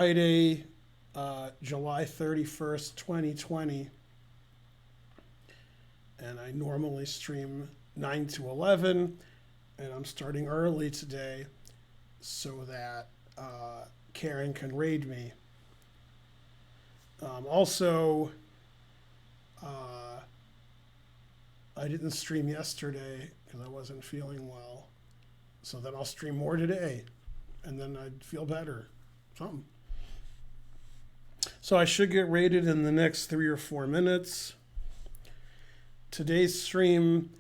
Friday, July 31st, 2020, and I normally stream 9 to 11, and I'm starting early today so that Karen can raid me. Also, uh, I didn't stream yesterday because I wasn't feeling well, so then I'll stream more today, and then I'd feel better. Something. So I should get rated in the next 3 or 4 minutes. Today's stream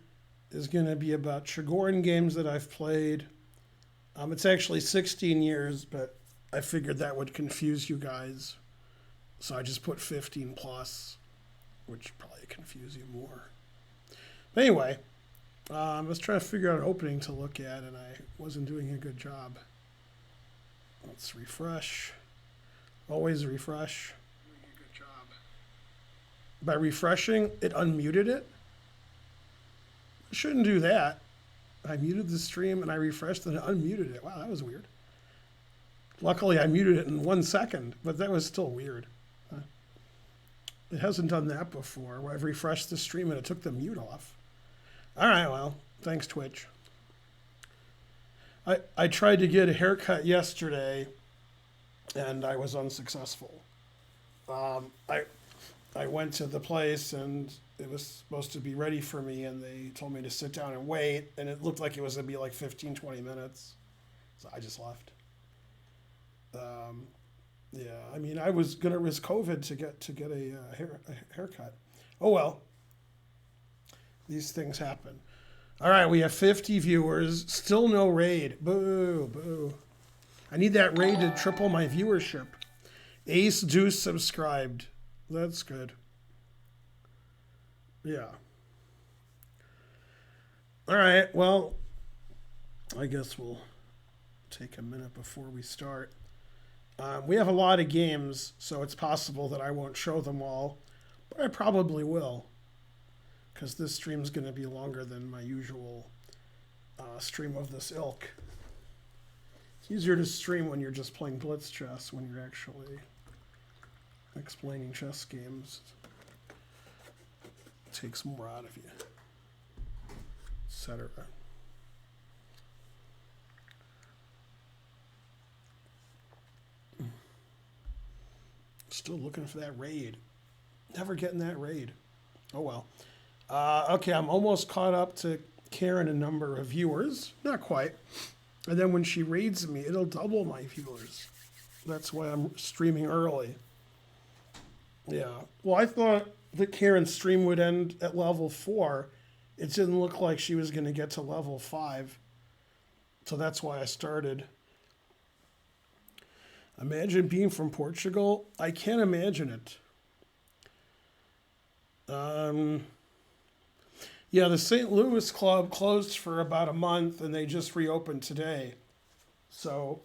is going to be about Chigorin games that I've played. It's actually 16 years, but I figured that would confuse you guys. So I just put 15 plus, which probably confuse you more. But anyway, I was trying to figure out an opening to look at, and I wasn't doing a good job. Let's refresh. Always refresh. Doing a good job. By refreshing, it unmuted it. I shouldn't do that. I muted the stream and I refreshed and it unmuted it. Wow, that was weird. Luckily, I muted it in 1 second, but that was still weird. It hasn't done that before, where I've refreshed the stream and it took the mute off. All right, well, thanks, Twitch. I tried to get a haircut yesterday, and I was unsuccessful. I went to the place, and it was supposed to be ready for me, and they told me to sit down and wait, and it looked like it was going to be like 15, 20 minutes. So I just left. Yeah, I mean, I was gonna risk COVID to get a haircut. Oh well, these things happen. All right, we have 50 viewers, still no raid. Boo, boo. I need that raid to triple my viewership. Ace Deuce subscribed. That's good. Yeah. All right, well, I guess we'll take a minute before we start. We have a lot of games, so it's possible that I won't show them all, but I probably will, because this stream's going to be longer than my usual stream of this ilk. It's easier to stream when you're just playing blitz chess, when you're actually explaining chess games. It takes more out of you, etc. Still looking for that raid. Never getting that raid. Oh well. Okay, I'm almost caught up to Karen a number of viewers. Not quite. And then when she raids me, it'll double my viewers. That's why I'm streaming early. Yeah. Well, I thought that Karen's stream would end at level 4. It didn't look like she was going to get to level 5. So that's why I started. Imagine being from Portugal. I can't imagine it. Yeah, the St. Louis Club closed for about a month, and they just reopened today. So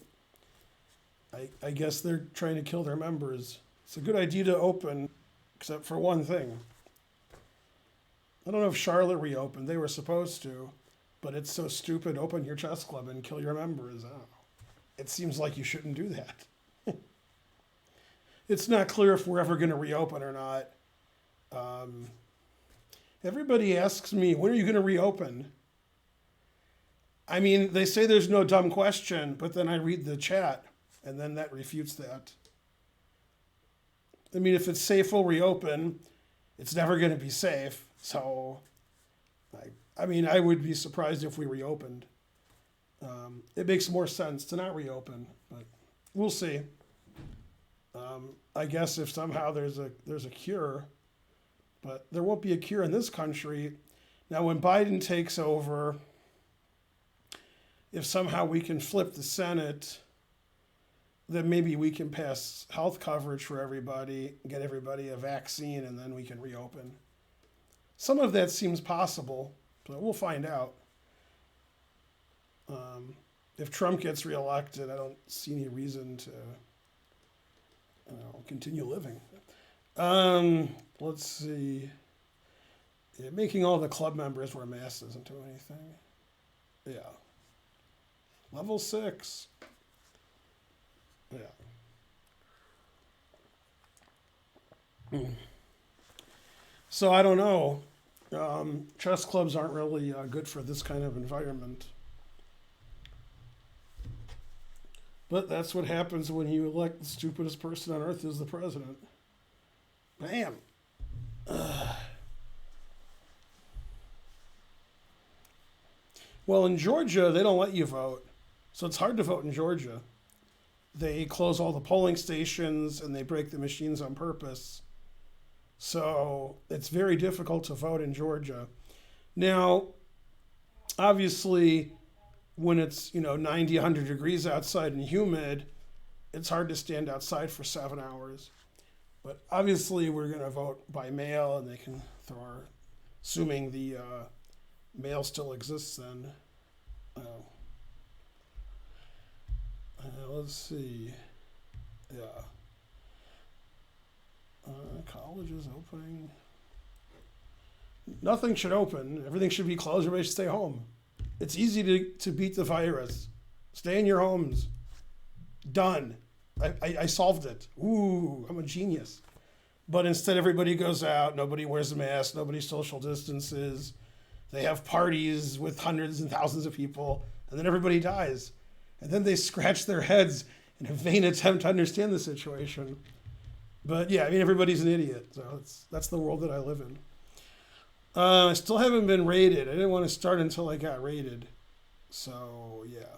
I guess they're trying to kill their members. It's a good idea to open, except for one thing. I don't know if Charlotte reopened. They were supposed to, but it's so stupid. Open your chess club and kill your members. Oh. It seems like you shouldn't do that. It's not clear if we're ever going to reopen or not. Everybody asks me, when are you going to reopen? I mean, they say there's no dumb question, but then I read the chat, and then that refutes that. I mean, if it's safe, we'll reopen. It's never going to be safe. So, I mean, I would be surprised if we reopened. It makes more sense to not reopen, but we'll see. I guess if somehow there's a cure, but there won't be a cure in this country. Now, when Biden takes over, if somehow we can flip the Senate, then maybe we can pass health coverage for everybody, get everybody a vaccine, and then we can reopen. Some of that seems possible, but we'll find out. If Trump gets reelected, I don't see any reason to continue living. Let's see. Yeah, making all the club members wear masks doesn't do anything. Yeah. Level 6. Yeah. So I don't know. Chess clubs aren't really good for this kind of environment. But that's what happens when you elect the stupidest person on earth as the president. Bam. Well, in Georgia, they don't let you vote. So it's hard to vote in Georgia. They close all the polling stations and they break the machines on purpose. So it's very difficult to vote in Georgia. Now, obviously, when it's 90, 100 degrees outside and humid, it's hard to stand outside for 7 hours. But obviously, we're going to vote by mail, and they can throw our, assuming the mail still exists then. Let's see. Yeah. College is opening. Nothing should open. Everything should be closed. Everybody should stay home. It's easy to beat the virus. Stay in your homes. Done. I solved it. Ooh, I'm a genius. But instead, everybody goes out. Nobody wears a mask. Nobody social distances. They have parties with hundreds and thousands of people. And then everybody dies. And then they scratch their heads in a vain attempt to understand the situation. But yeah, I mean, everybody's an idiot. So that's the world that I live in. I still haven't been rated. I didn't want to start until I got rated. So yeah.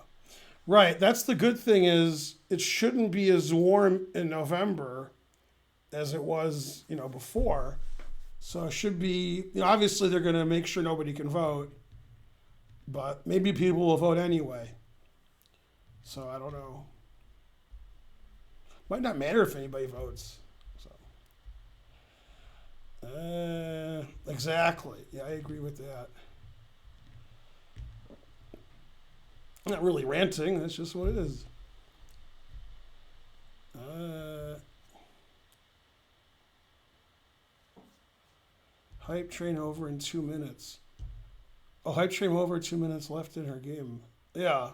Right, that's the good thing is it shouldn't be as warm in November as it was, before. So it should be, obviously they're going to make sure nobody can vote. But maybe people will vote anyway. So I don't know. Might not matter if anybody votes. Exactly. Yeah, I agree with that. I'm not really ranting. That's just what it is. Hype train over in 2 minutes. Oh, hype train over 2 minutes left in her game. Yeah.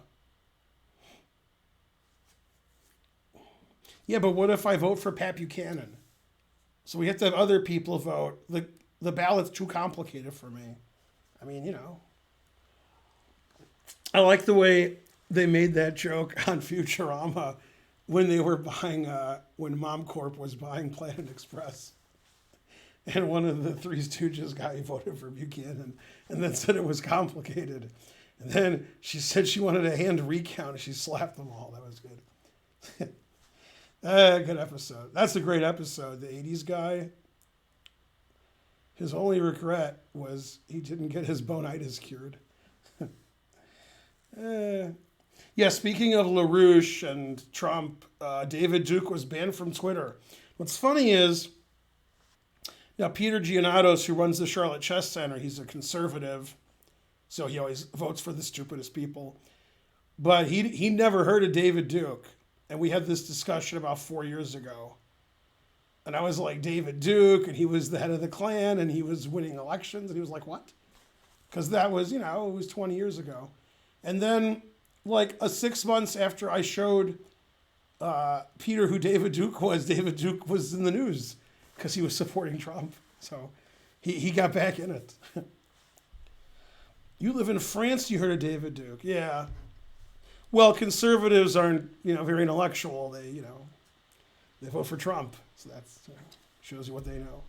Yeah, but what if I vote for Pat Buchanan? So we have to have other people vote. The ballot's too complicated for me. I mean, I like the way they made that joke on Futurama when they were buying, when Mom Corp was buying Planet Express. And one of the Three Stooges guy voted for Buchanan and then said it was complicated. And then she said she wanted a hand recount and she slapped them all. That was good. Good episode. That's a great episode. The 80s guy, his only regret was he didn't get his bonitis cured. Yeah, speaking of LaRouche and Trump, David Duke was banned from Twitter. What's funny is, now Peter Giannatos, who runs the Charlotte Chess Center, he's a conservative, so he always votes for the stupidest people. But he never heard of David Duke. And we had this discussion about 4 years ago. And I was like, David Duke, and he was the head of the Klan, and he was winning elections. And he was like, what? Because that was, it was 20 years ago. And then, 6 months after I showed Peter who David Duke was in the news because he was supporting Trump. So he got back in it. You live in France, you heard of David Duke. Yeah. Well, conservatives aren't, very intellectual. They vote for Trump. So that shows you what they know.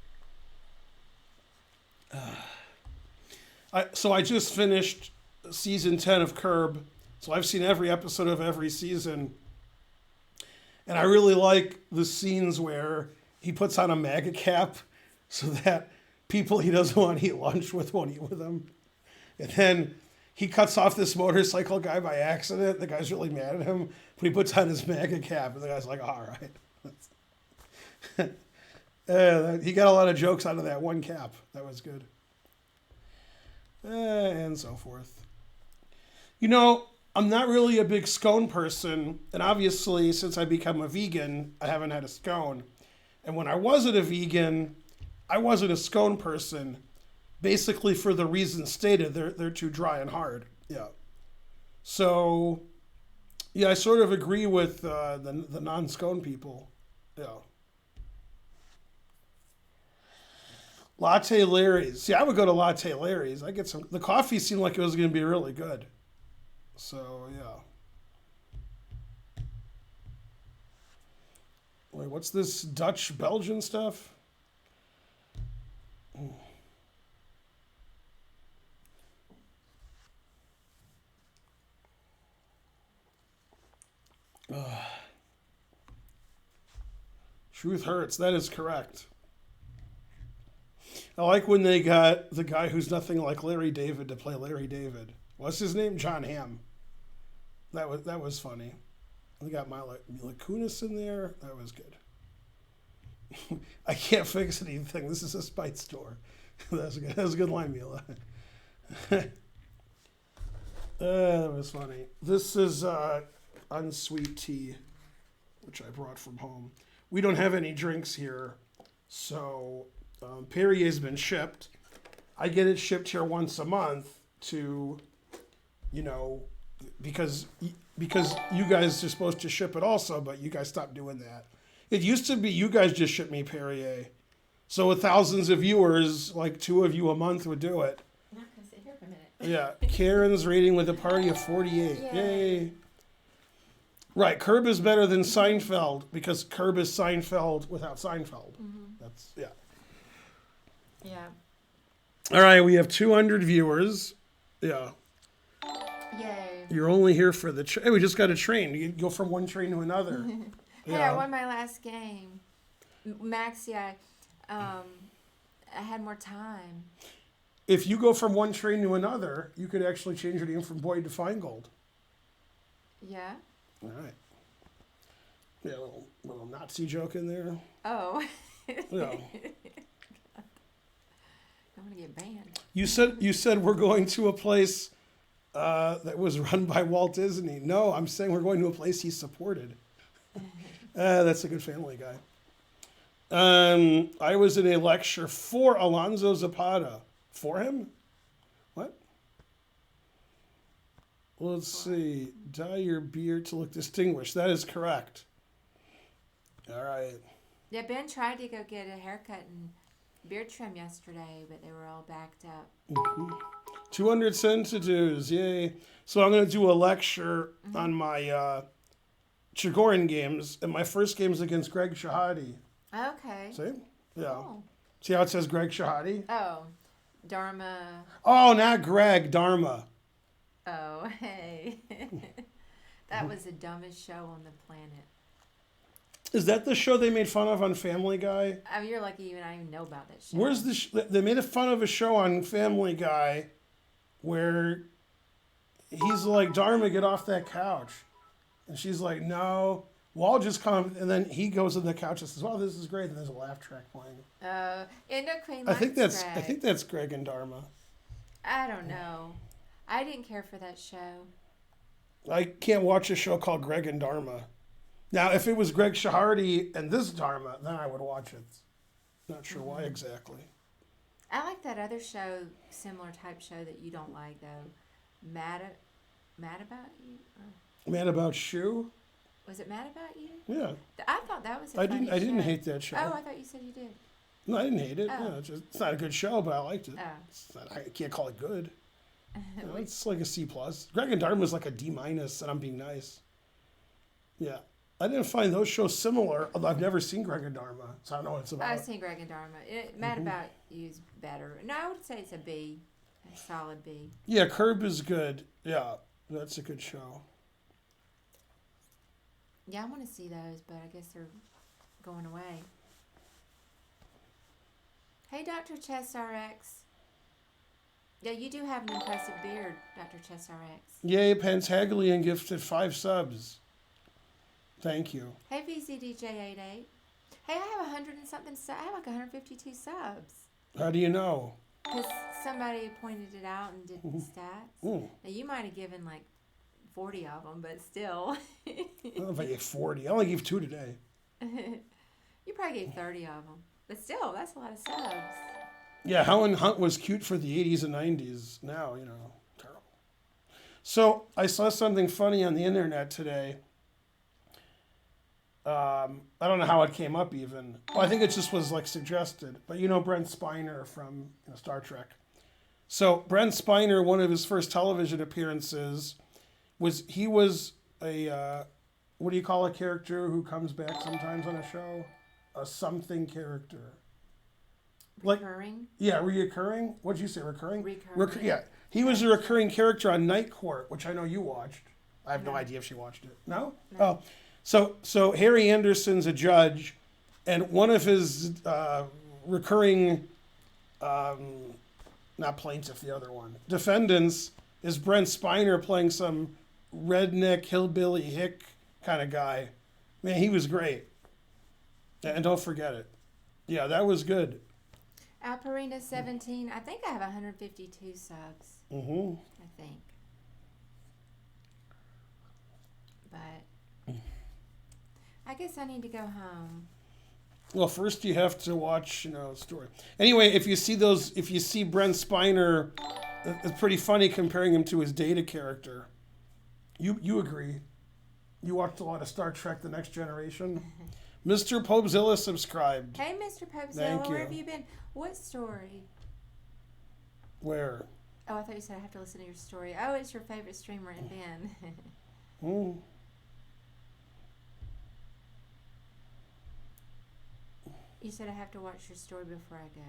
So I just finished season 10 of Curb. So I've seen every episode of every season. And I really like the scenes where he puts on a MAGA cap so that people he doesn't want to eat lunch with won't eat with him. And then he cuts off this motorcycle guy by accident. The guy's really mad at him, but he puts on his MAGA cap, and the guy's like, all right. He got a lot of jokes out of that one cap. That was good. And so forth. I'm not really a big scone person, and obviously, since I become a vegan, I haven't had a scone. And when I wasn't a vegan, I wasn't a scone person. Basically, for the reasons stated, they're too dry and hard. Yeah. So, yeah, I sort of agree with the non-scone people. Yeah. Latte Larry's. See, I would go to Latte Larry's. I get some. The coffee seemed like it was going to be really good. So yeah. Wait, what's this Dutch Belgian stuff? Truth hurts. That is correct. I like when they got the guy who's nothing like Larry David to play Larry David. What's his name? John Hamm. That was funny. They got Mila Kunis in there. That was good. I can't fix anything. This is a spite store. That was a good line, Mila. That was funny. This is unsweet tea, which I brought from home. We don't have any drinks here, so Perrier's been shipped. I get it shipped here once a month to, because you guys are supposed to ship it also, but you guys stopped doing that. It used to be you guys just ship me Perrier. So with thousands of viewers, like 2 of you a month would do it. I'm not going to sit here for a minute. Yeah, Karen's rating with a party of 48. Yay. Right, Curb is better than Seinfeld because Curb is Seinfeld without Seinfeld. Mm-hmm. That's, yeah. Yeah. All right, we have 200 viewers. Yeah. Yay. You're only here for the hey, we just got a train. You go from one train to another. Hey, I won my last game. Maxie, I had more time. If you go from one train to another, you could actually change your name from Boyd to Finegold. Yeah? All right. Yeah, a little Nazi joke in there. Oh. Yeah. I'm going to get banned. You said we're going to a place that was run by Walt Disney. No, I'm saying we're going to a place he supported. That's a good Family Guy. I was in a lecture for Alonzo Zapata. For him? What? Let's see. Dye your beard to look distinguished. That is correct. All right. Yeah, Ben tried to go get a haircut and beard trim yesterday, but they were all backed up. Mm-hmm. 200 sensitives. Yay. So I'm going to do a lecture on my Chigorin games, and my first game is against Greg Shahadi. Okay. See? Yeah. Cool. See how it says Greg Shahadi? Oh, Dharma. Oh, not Greg, Dharma. Oh, hey. That was the dumbest show on the planet. Is that the show they made fun of on Family Guy? I mean, you're lucky even I even know about that show. Where's the they made fun of a show on Family Guy where he's like, Dharma, get off that couch. And she's like, no. Well, I'll just come. And then he goes on the couch and says, well, this is great. And there's a laugh track playing. Endocrine I think likes that's Greg. Greg and Dharma. I don't know. I didn't care for that show. I can't watch a show called Greg and Dharma. Now, if it was Greg Shahadi and this Dharma, then I would watch it. Not sure why exactly. I like that other show, similar type show that you don't like though. Mad About You? Mad About Shoe? Was it Mad About You? Yeah. I thought that was a I funny didn't show. hate that show. Oh, I thought you said you did. No, I didn't hate it. Oh. Yeah, it's not a good show, but I liked it. Oh. I can't call it good. It's like a C+. Greg and Dharma is like a D-, and I'm being nice. Yeah. I didn't find those shows similar, although I've never seen Greg and Dharma, so I don't know what it's about. I've seen Greg and Dharma. Mad About You's better. No, I would say it's a B. A solid B. Yeah, Curb is good. Yeah, that's a good show. Yeah, I want to see those, but I guess they're going away. Hey, Dr. Chest RX. Yeah, you do have an impressive beard, Dr. Chest RX. Yay, Pentaglian gifted 5 subs. Thank you. Hey, VZDJ88. Hey, I have 100 and something. I have like 152 subs. How do you know? Because somebody pointed it out and did the stats. Mm. Now, you might have given like 40 of them, but still. I don't know if I gave 40. I only gave 2 today. You probably gave 30 of them. But still, that's a lot of subs. Yeah, Helen Hunt was cute for the 80s and 90s. Now, terrible. So I saw something funny on the internet today. I don't know how it came up even. Well, I think it just was like suggested. But you know Brent Spiner from Star Trek. So Brent Spiner, one of his first television appearances, he was a what do you call a character who comes back sometimes on a show? A something character. Like Recurring? yeah, reoccurring. What'd you say? Recurring? Recurring. Yeah, he was a recurring character on Night Court, which I know you watched. I have no No. idea if she watched it. No? No. Oh, so Harry Anderson's a judge, and one of his recurring, not plaintiff, the other one, defendants is Brent Spiner playing some redneck hillbilly hick kind of guy. Man, he was great. And don't forget it. Yeah, that was good. Alparina 17. I think I have 152 subs. Mm-hmm. I think. But I guess I need to go home. Well, first you have to watch, story. Anyway, if you see Brent Spiner, it's pretty funny comparing him to his Data character. You agree? You watched a lot of Star Trek: The Next Generation. Mr. Popezilla subscribed. Hey, Mr. Popezilla, Thank where you. have you been? What story? Where? Oh, I thought you said I have to listen to your story. Oh, it's your favorite streamer in Ben. Hmm. You said I have to watch your story before I go.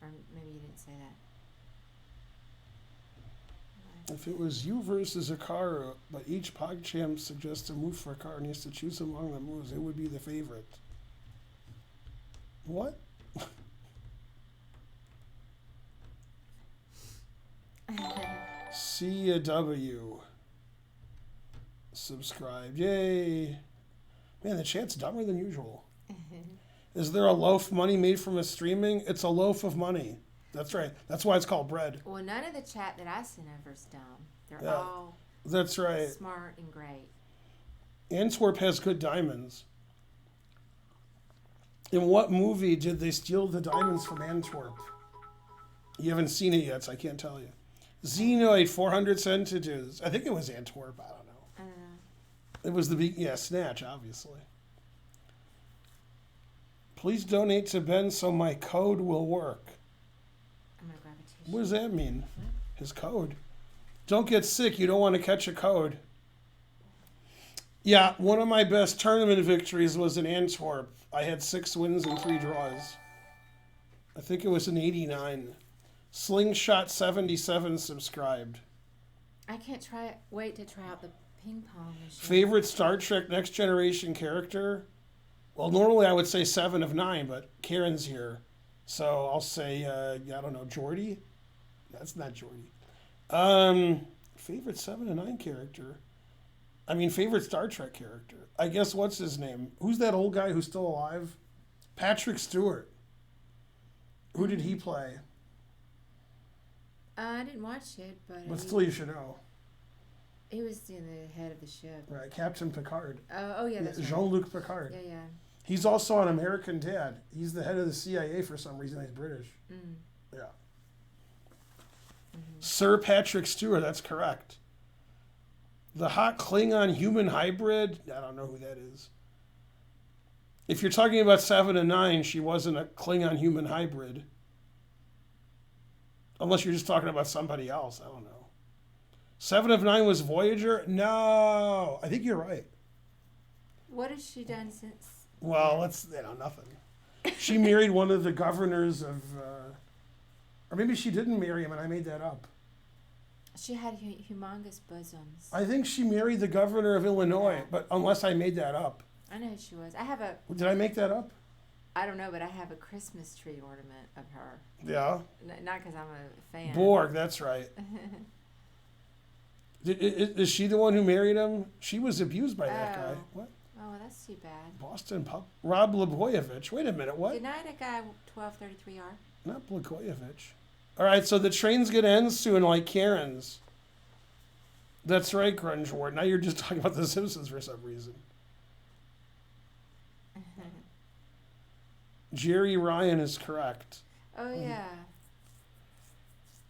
Or maybe you didn't say that. If it was you versus a car, but each PogChamp suggests a move for a car and he has to choose among the moves, it would be the favorite. What? CW. Subscribe. Yay. Man, the chat's dumber than usual. Is there a loaf money made from a streaming? It's a loaf of money. That's right. That's why it's called bread. Well, none of the chat that I sent over is dumb. They're Yeah. all That's right. smart and great. Antwerp has good diamonds. In what movie did they steal the diamonds from Antwerp? You haven't seen it yet, so I can't tell you. Xenoid, 400 centimeters. I think it was Antwerp. I don't know. I don't know. It was Snatch, obviously. Please donate to Ben so my code will work. I'm going to grab a tissue. What does that mean? His code. Don't get sick. You don't want to catch a code. Yeah, one of my best tournament victories was in Antwerp. I had 6 wins and 3 draws. I think it was in '89. Slingshot 77 subscribed. I can't wait to try out the ping pong machine. Favorite Star Trek Next Generation character? Well, normally I would say 7 of 9, but Karen's here. So I'll say, I don't know, Geordi? That's not Geordi. Favorite 7 of 9 character? I mean, favorite Star Trek character? I guess, what's his name? Who's that old guy who's still alive? Patrick Stewart. Who did he play? I didn't watch it, But still, you should know. he was in the head of the ship. Right, Captain Picard. Oh yeah, that's right. Jean-Luc Picard. Yeah, yeah. He's also on American Dad. He's the head of the CIA for some reason. He's British. Mm. Yeah. Sir Patrick Stewart, that's correct. The hot Klingon human hybrid, I don't know who that is. If you're talking about 7 and 9, she wasn't a Klingon human hybrid. Unless you're just talking about somebody else, I don't know. 7 of 9 was Voyager? No, I think you're right. What has she done since? Well, nothing. She married one of the governors of, or maybe she didn't marry him and I made that up. She had humongous bosoms. I think she married the governor of Illinois, but unless I made that up. I know who she was. Did I make that up? I don't know, but I have a Christmas tree ornament of her. Yeah. Not because I'm a fan. Borg, that's right. Is she the one who married him? She was abused by that guy. Oh. What? Oh, well, that's too bad. Boston Pup. Rob Blagojevich. Wait a minute, what? Good night, a guy 1233R. Not Blagojevich. All right, so the train's going to end soon, like Karen's. That's right, Grunge Ward. Now you're just talking about The Simpsons for some reason. Jerry Ryan is correct. Oh yeah.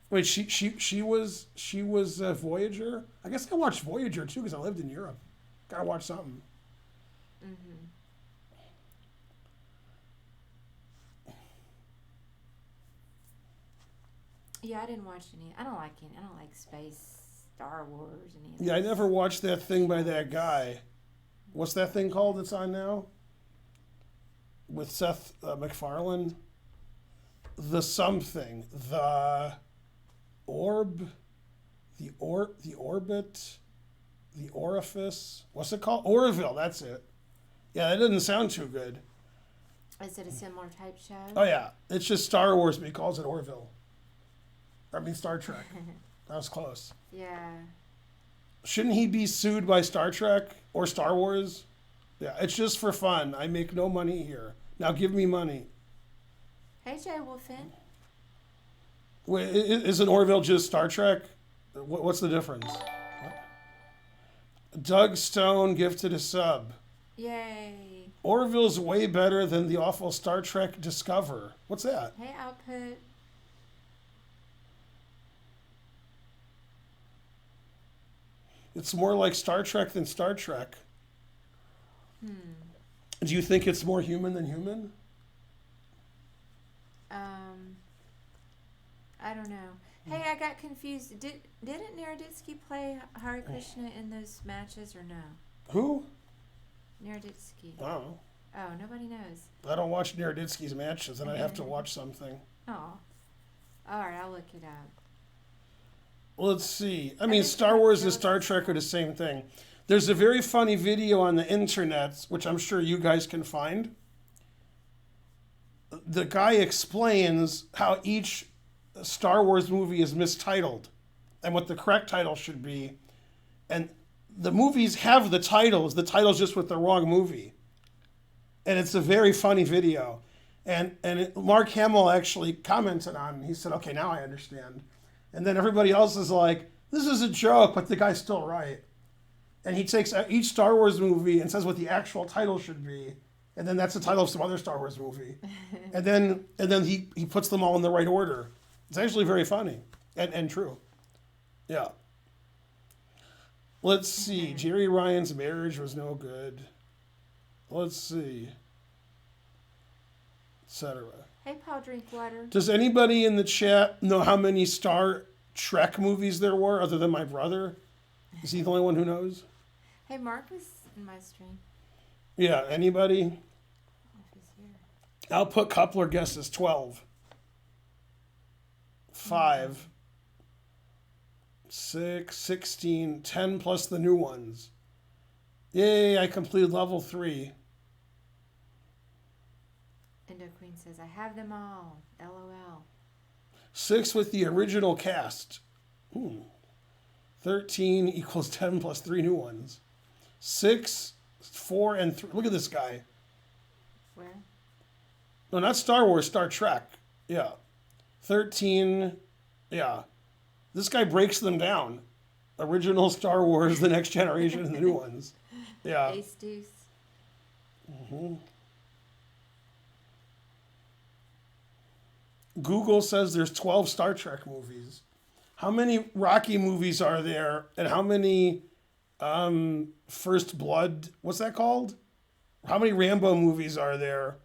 Wait, she was Voyager? I guess I watched Voyager too because I lived in Europe. Gotta watch something. Mm-hmm. Yeah, I didn't watch any. I don't like any. I don't like space, Star Wars, any of Yeah, I those never watched that thing by that shows. guy. What's that thing called that's on now? With Seth MacFarlane? The something. The orb? The orbit? The orifice? What's it called? Orville, that's it. Yeah, that didn't sound too good. Is it a similar type show? Oh, yeah. It's just Star Wars, but he calls it Orville. I mean, Star Trek. That was close. Yeah. Shouldn't he be sued by Star Trek or Star Wars? Yeah, it's just for fun. I make no money here. Now give me money. Hey, Jay Wolfen. Wait, isn't Orville just Star Trek? What's the difference? Doug Stone gifted a sub. Yay. Orville's way better than the awful Star Trek Discover. What's that? Hey, Output. It's more like Star Trek than Star Trek. Hmm. Do you think it's more human than human? I don't know. Hey, I got confused. Didn't Naroditsky play Hare Krishna in those matches or no? Who? Naroditsky. I don't know. Oh, nobody knows. I don't watch Naroditsky's matches, and I have to watch something. Oh. All right, I'll look it up. Let's see. I I mean, just Star like Wars and those. Star Trek are the same thing. There's a very funny video on the internet, which I'm sure you guys can find. The guy explains how each Star Wars movie is mistitled and what the correct title should be. And the movies have the titles just with the wrong movie. And it's a very funny video. Mark Hamill actually commented on it. He said, okay, now I understand. And then everybody else is like, this is a joke, but the guy's still right. And he takes each Star Wars movie and says what the actual title should be. And then that's the title of some other Star Wars movie. and then he puts them all in the right order. It's actually very funny and true. Yeah. Let's see. Jerry Ryan's marriage was no good. Let's see. Etc. Hey, Paul Drinkwater. Does anybody in the chat know how many Star Trek movies there were other than my brother? Is he the only one who knows? Hey, Mark was in my stream. Yeah, anybody? I don't know if he's here. Output Coupler guesses 12. 5. 6, 16, 10 plus the new ones. Yay, I completed level 3. Indo Queen says, I have them all. LOL. 6 with the original cast. 13 equals 10 plus 3 new ones. 6, 4, and 3. Look at this guy. Where? No, not Star Wars, Star Trek. Yeah. 13. Yeah. This guy breaks them down. Original Star Wars, The Next Generation, and the new ones. Yeah. Ace Deuce. Google says there's 12 Star Trek movies. How many Rocky movies are there? And how many First Blood? What's that called? How many Rambo movies are there?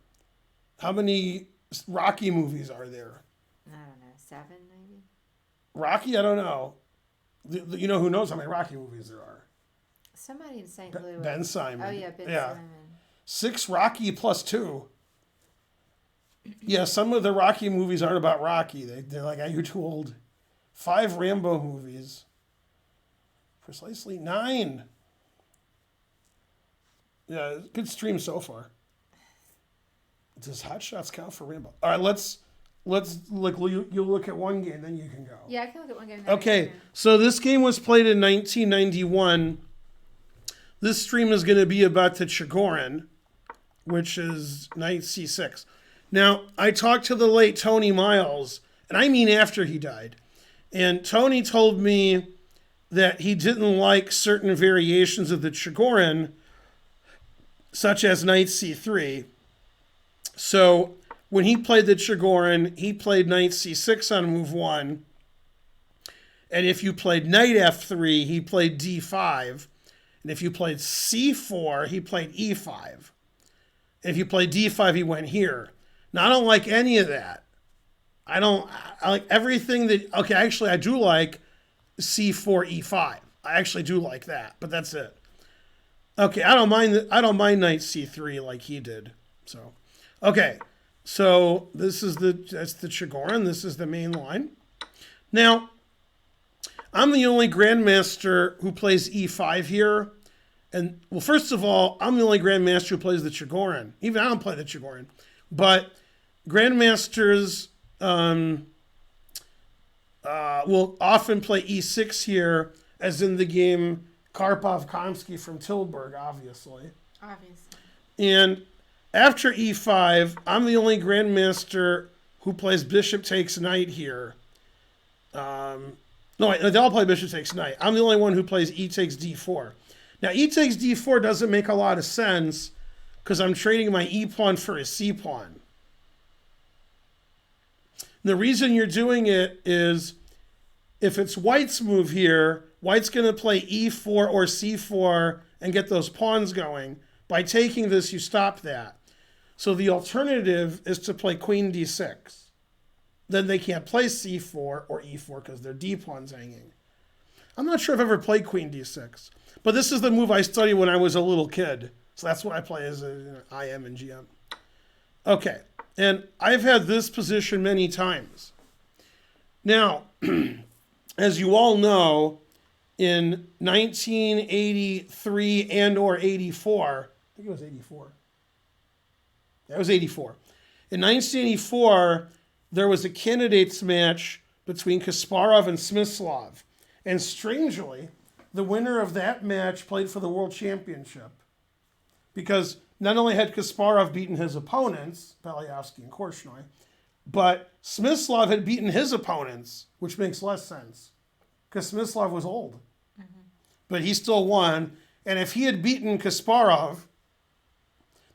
How many Rocky movies are there? I don't know. 7 maybe? Rocky? I don't know. You know who knows how many Rocky movies there are? Somebody in St. Louis. Ben Simon. Oh, yeah, Ben Yeah. Simon. 6 Rocky plus 2. Yeah, some of the Rocky movies aren't about Rocky. They're like, are you too old? 5 Rambo movies. Precisely 9. Yeah, good stream so far. Does Hot Shots count for Rambo? All right, let's like you look at one game, then you can go. Yeah, I can look at one game. Okay, so this game was played in 1991. This stream is going to be about the Chigorin, which is knight c6. Now, I talked to the late Tony Miles, and I mean after he died. And Tony told me that he didn't like certain variations of the Chigorin, such as knight c3. So when he played the Chigorin, he played knight c6 on move 1. And if you played knight f3, he played d5. And if you played c4, he played e5. If you played d5, he went here. Now, I don't like any of that. I like everything that, okay, actually, I do like c4, e5. I actually do like that, but that's it. Okay, I don't mind knight c3 like he did. So, okay, so that's the Chigorin. This is the main line. Now, I'm the only grandmaster who plays e5 here. And, well, first of all, I'm the only grandmaster who plays the Chigorin. Even I don't play the Chigorin. But grandmasters will often play e6 here, as in the game Karpov-Kamsky from Tilburg, obviously. And after e5, I'm the only grandmaster who plays bishop takes knight here. No, they all play bishop takes knight. I'm the only one who plays e takes d4. Now, e takes d4 doesn't make a lot of sense because I'm trading my e pawn for a c pawn. The reason you're doing it is if it's white's move here, white's going to play e4 or c4 and get those pawns going. By taking this, you stop that. So the alternative is to play queen d6. Then they can't play c4 or e4 because they're d pawns hanging. I'm not sure if I've ever played queen d6, but this is the move I studied when I was a little kid. So that's what I play as IM and GM. Okay, and I've had this position many times. Now, as you all know, in 1983 and or 84, I think it was 84. That was 84. In 1984, there was a candidates match between Kasparov and Smyslov. And strangely, the winner of that match played for the World Championship. Because not only had Kasparov beaten his opponents, Paliowski and Korchnoi, but Smyslov had beaten his opponents, which makes less sense. Because Smyslov was old. But he still won. And if he had beaten Kasparov,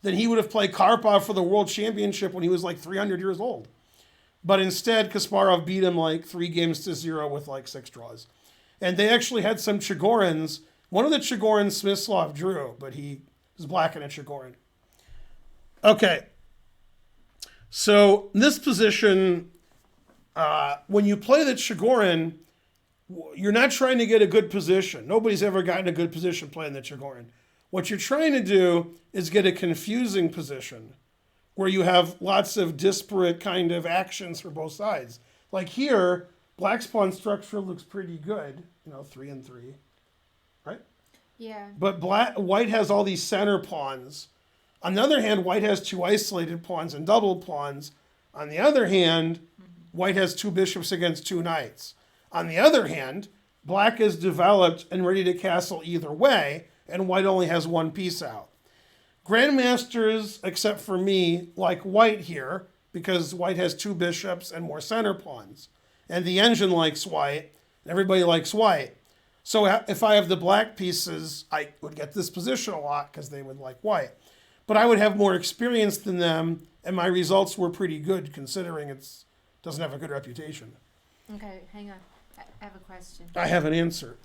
then he would have played Karpov for the World Championship when he was like 300 years old. But instead, Kasparov beat him like 3-0 with like 6 draws. And they actually had some Chigorins. One of the Chigorins Smyslov drew, but he was black in a Chigorin. Okay. So in this position, when you play the Chigorin, you're not trying to get a good position. Nobody's ever gotten a good position playing the Chigorin. What you're trying to do is get a confusing position where you have lots of disparate kind of actions for both sides. Like here, black's pawn structure looks pretty good, 3 and 3, right? Yeah. But white has all these center pawns. On the other hand, white has 2 isolated pawns and double pawns. On the other hand, white has 2 bishops against 2 knights. On the other hand, black is developed and ready to castle either way, and white only has 1 piece out. Grandmasters, except for me, like white here, because white has 2 bishops and more center pawns. And the engine likes white, and everybody likes white. So if I have the black pieces, I would get this position a lot because they would like white. But I would have more experience than them, and my results were pretty good considering it doesn't have a good reputation. Okay, hang on. I have a question. I have an answer.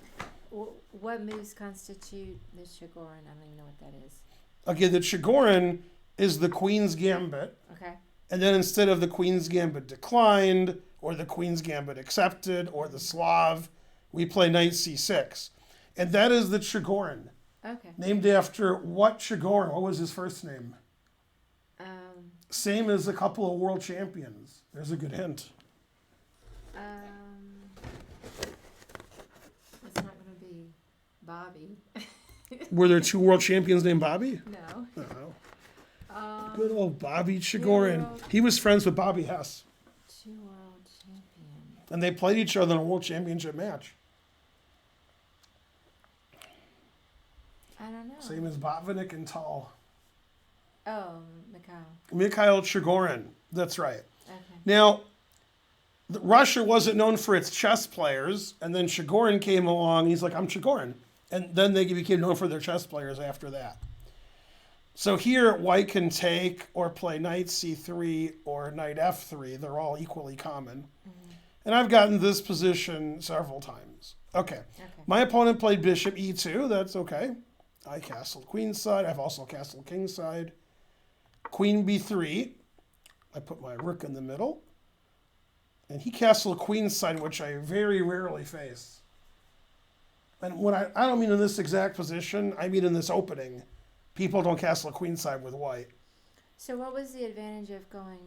What moves constitute the Chigorin? I don't even know what that is. Okay, the Chigorin is the Queen's Gambit. Okay. And then instead of the Queen's Gambit declined, or the Queen's Gambit accepted, or the Slav, we play knight c6. And that is the Chigorin. Okay. Named after what Chigorin? What was his first name? Same as a couple of world champions. There's a good hint. It's not going to be Bobby. Were there 2 world champions named Bobby? No. No. Good old Bobby Chigorin. He was friends with Bobby Hess. 2 world champions. And they played each other in a world championship match. I don't know. Same as Botvinnik and Tal. Oh, Mikhail Chigorin. That's right. Okay. Now, Russia wasn't known for its chess players, and then Chigorin came along. He's like, I'm Chigorin. And then they became known for their chess players after that. So here, white can take or play knight c3 or knight f3. They're all equally common. Mm-hmm. And I've gotten this position several times. Okay. My opponent played bishop e2. That's okay. I castled queenside. I've also castled kingside. Queen b3. I put my rook in the middle. And he castled queenside, which I very rarely face. And when I don't mean in this exact position, I mean in this opening. People don't castle queenside with white. So what was the advantage of going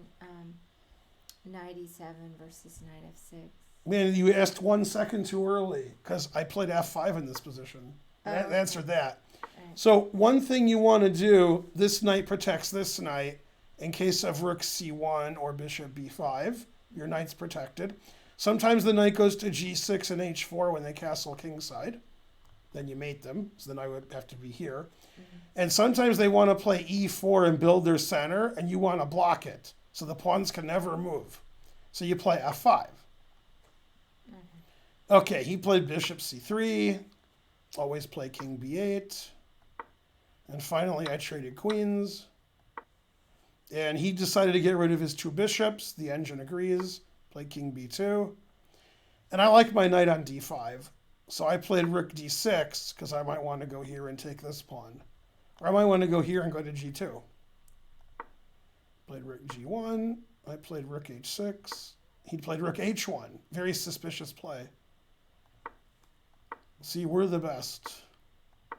knight e7 versus knight f6? Man, you asked 1 second too early because I played f5 in this position. Okay. Answer that. Right. So one thing you want to do, this knight protects this knight. In case of rook c1 or bishop b5, your knight's protected. Sometimes the knight goes to g6 and h4 when they castle kingside. Then you mate them, so the knight would have to be here. Mm-hmm. And sometimes they want to play e4 and build their center, and you want to block it, so the pawns can never move. So you play f5. Mm-hmm. Okay, he played bishop c3. Always play king b8. And finally, I traded queens. And he decided to get rid of his 2 bishops. The engine agrees. Played king b2. And I like my knight on d5. So I played rook d6 because I might want to go here and take this pawn. Or I might want to go here and go to g2. Played rook g1. I played rook h6. He played rook h1. Very suspicious play. See, we're the best.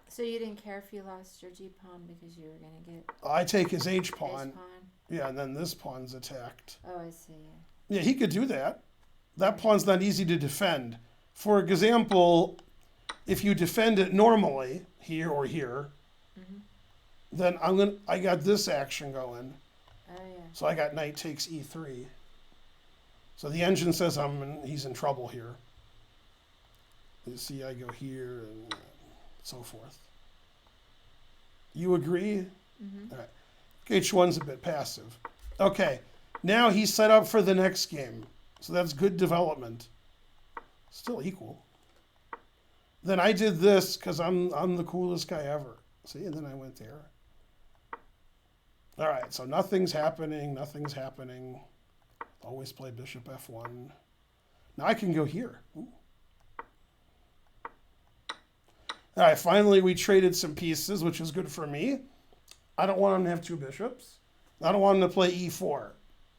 So you didn't care if you lost your g pawn because you were going to get I take his h pawn. H pawn? Yeah, and then this pawn's attacked. Oh, I see. Yeah. Yeah, he could do that. That pawn's not easy to defend. For example, if you defend it normally, here or here, Mm-hmm. then I got this action going. Oh, yeah. So I got knight takes e3. So the engine says he's in trouble here. You see, I go here and so forth. You agree? Mm-hmm. All right. H1's a bit passive. Okay, now he's set up for the next game. So that's good development. Still equal. Then I did this because I'm the coolest guy ever. See, and then I went there. All right, so nothing's happening. Always play bishop f1. Now I can go here. Ooh. All right, finally we traded some pieces, which is good for me. I don't want him to have 2 bishops. I don't want him to play e4.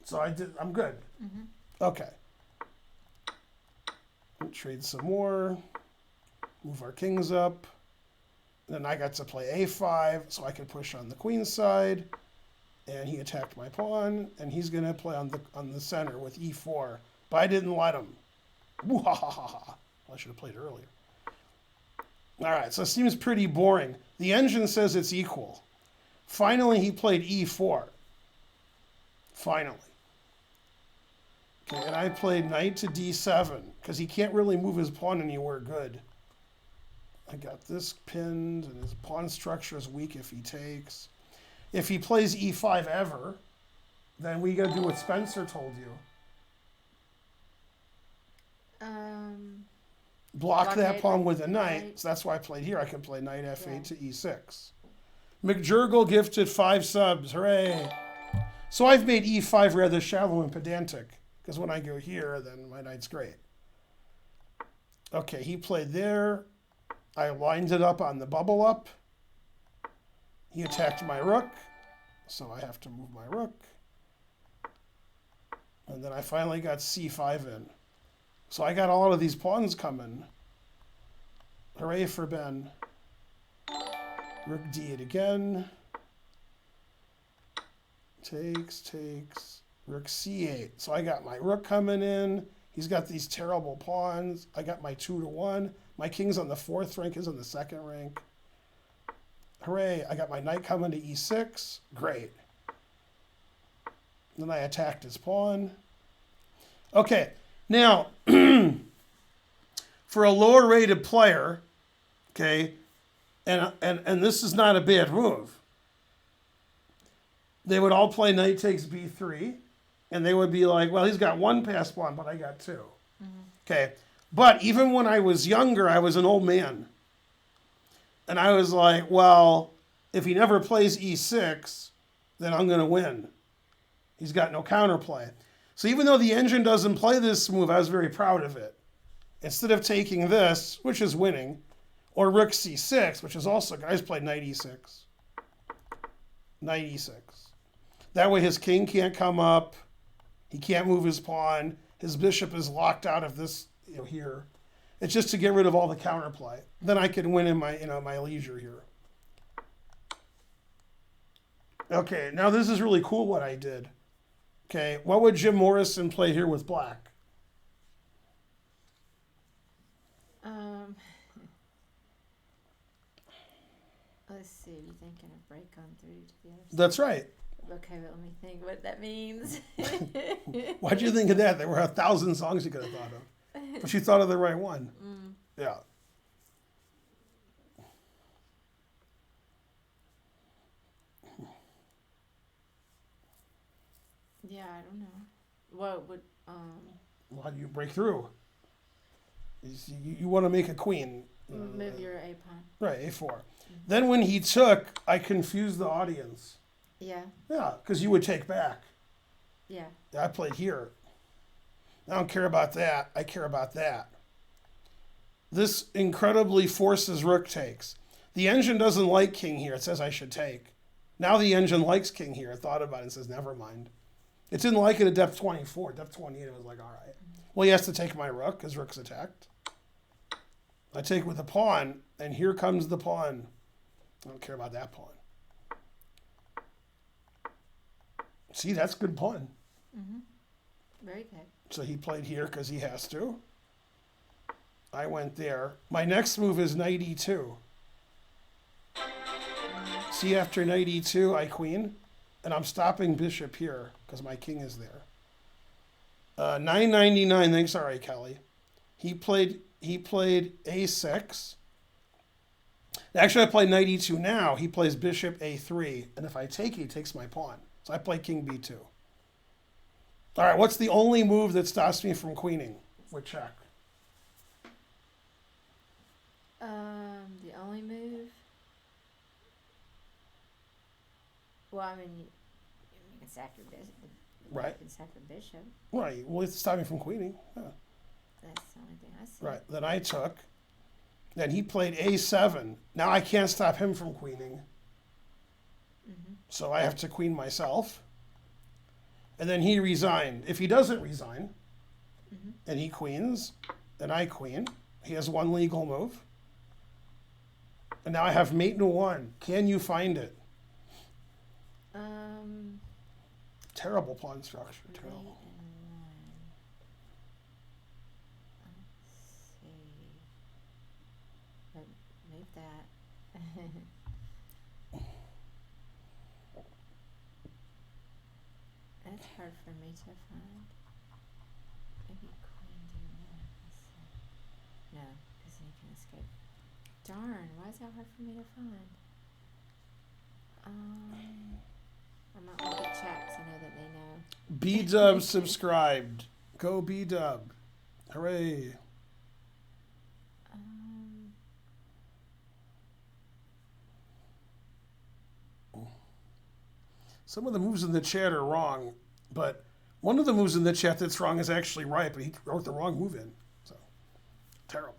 So I'm good. Mm-hmm. Okay. We'll trade some more. Move our kings up. Then I got to play a5, so I could push on the queen side. And he attacked my pawn, and he's going to play on the center with e4. But I didn't let him. Woo-ha-ha-ha-ha. Well, I should have played earlier. All right, so it seems pretty boring. The engine says it's equal. Finally, he played e4. Finally. Okay, and I played knight to d7, because he can't really move his pawn anywhere good. I got this pinned, and his pawn structure is weak if he takes. If he plays e5 ever, then we got to do what Spencer told you. Block that pawn with a knight. So that's why I played here. I can play knight f8 to e6. McJurgle gifted 5 subs. Hooray. So I've made e5 rather shallow and pedantic, because when I go here, then my knight's great. Okay, he played there. I lined it up on the bubble up. He attacked my rook, so I have to move my rook. And then I finally got c5 in. So I got all of these pawns coming. Hooray for Ben. Rook d8 again. Takes. Rook c8. So I got my rook coming in. He's got these terrible pawns. I got my 2-1. My king's on the 4th rank, is on the 2nd rank. Hooray, I got my knight coming to e6. Great. Then I attacked his pawn. Okay, now, for a lower rated player, okay, and this is not a bad move, they would all play knight takes b3, and they would be like, well, he's got 1 passed pawn, but I got 2. Mm-hmm. Okay, but even when I was younger, I was an old man. And I was like, well, if he never plays e6, then I'm going to win. He's got no counterplay. So even though the engine doesn't play this move, I was very proud of it. Instead of taking this, which is winning, Or rook c6, which is also, guys played knight e6. Knight e6. That way his king can't come up. He can't move his pawn. His bishop is locked out of this, here. It's just to get rid of all the counterplay. Then I can win in my, my leisure here. Okay, now this is really cool what I did. Okay, what would Jim Morrison play here with black? Let's see. You're thinking of break on through to the other side. That's right. Okay, but let me think what that means. Why'd you think of that? There were 1,000 songs you could have thought of. But you thought of the right one. Yeah. Yeah, I don't know. What would Well, how do you break through? You want to make a queen. move your a pawn? Right, a4. Then when he took, I confused the audience. Yeah, Yeah, because you would take back. yeah. I played here. I don't care about that. I care about that. This incredibly forces rook takes. The engine doesn't like king here. It says I should take. Now the engine likes king here. It thought about it and says, never mind. It didn't like it at depth 24. Depth 28, it was like, all right. Well, he has to take my rook because rook's attacked. I take with the pawn, and here comes the pawn. I don't care about that pawn. See, that's good pawn. Very good. So he played here because he has to. I went there. My next move is knight e2. See, after knight e2, I queen. And I'm stopping bishop here because my king is there. 999, thanks, all right, Kelly. He played a6. Actually, I play knight e2 now. He plays bishop a3. And if I take, he takes my pawn. So I play king b2. All right, what's the only move that stops me from queening with check? The only move. Well, I mean, you can sack your bishop. Right. You can sack the bishop. Right, well, it's stopping me from queening. Yeah. That's the only thing I see. Right, then I took. Then he played a7. Now I can't stop him from queening. So I have to queen myself. And then he resigned. If he doesn't resign, and he queens, then I queen. He has one legal move. And now I have mate in 1. Can you find it? Terrible pawn structure. Mate Terrible. in 1. Let's see. But move that. That's hard for me to find. Maybe queen d1. Let's see. No, because then you can escape. Darn, why is that hard for me to find? I might want to get checks. I know that they know. B-Dub subscribed. Go B-Dub. Hooray. Some of the moves in the chat are wrong, but one of the moves in the chat that's wrong is actually right, but he wrote the wrong move in. So, terrible.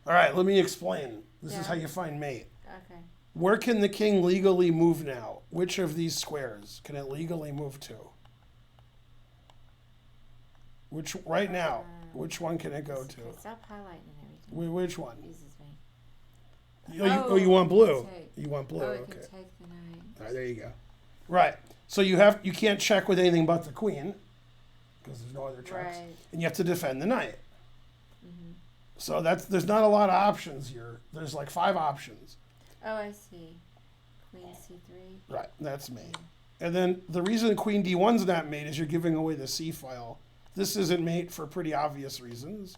All right, let me explain. This is Yeah. how you find mate. Okay. Where can the king legally move now? Which of these squares can it legally move to? Which, right now, which one can it go to? Okay, stop highlighting and everything. Which one? Uses me. You want blue. Take. You want blue, Oh, it okay. can take the knight. All right, there you go. Right. So you can't check with anything but the queen because there's no other checks, Right. and you have to defend the knight. So there's not a lot of options here. There's like 5 options. Oh, I see. Queen c3. Right, that's mate. And then the reason queen d1's not mate is you're giving away the c file. This isn't mate for pretty obvious reasons.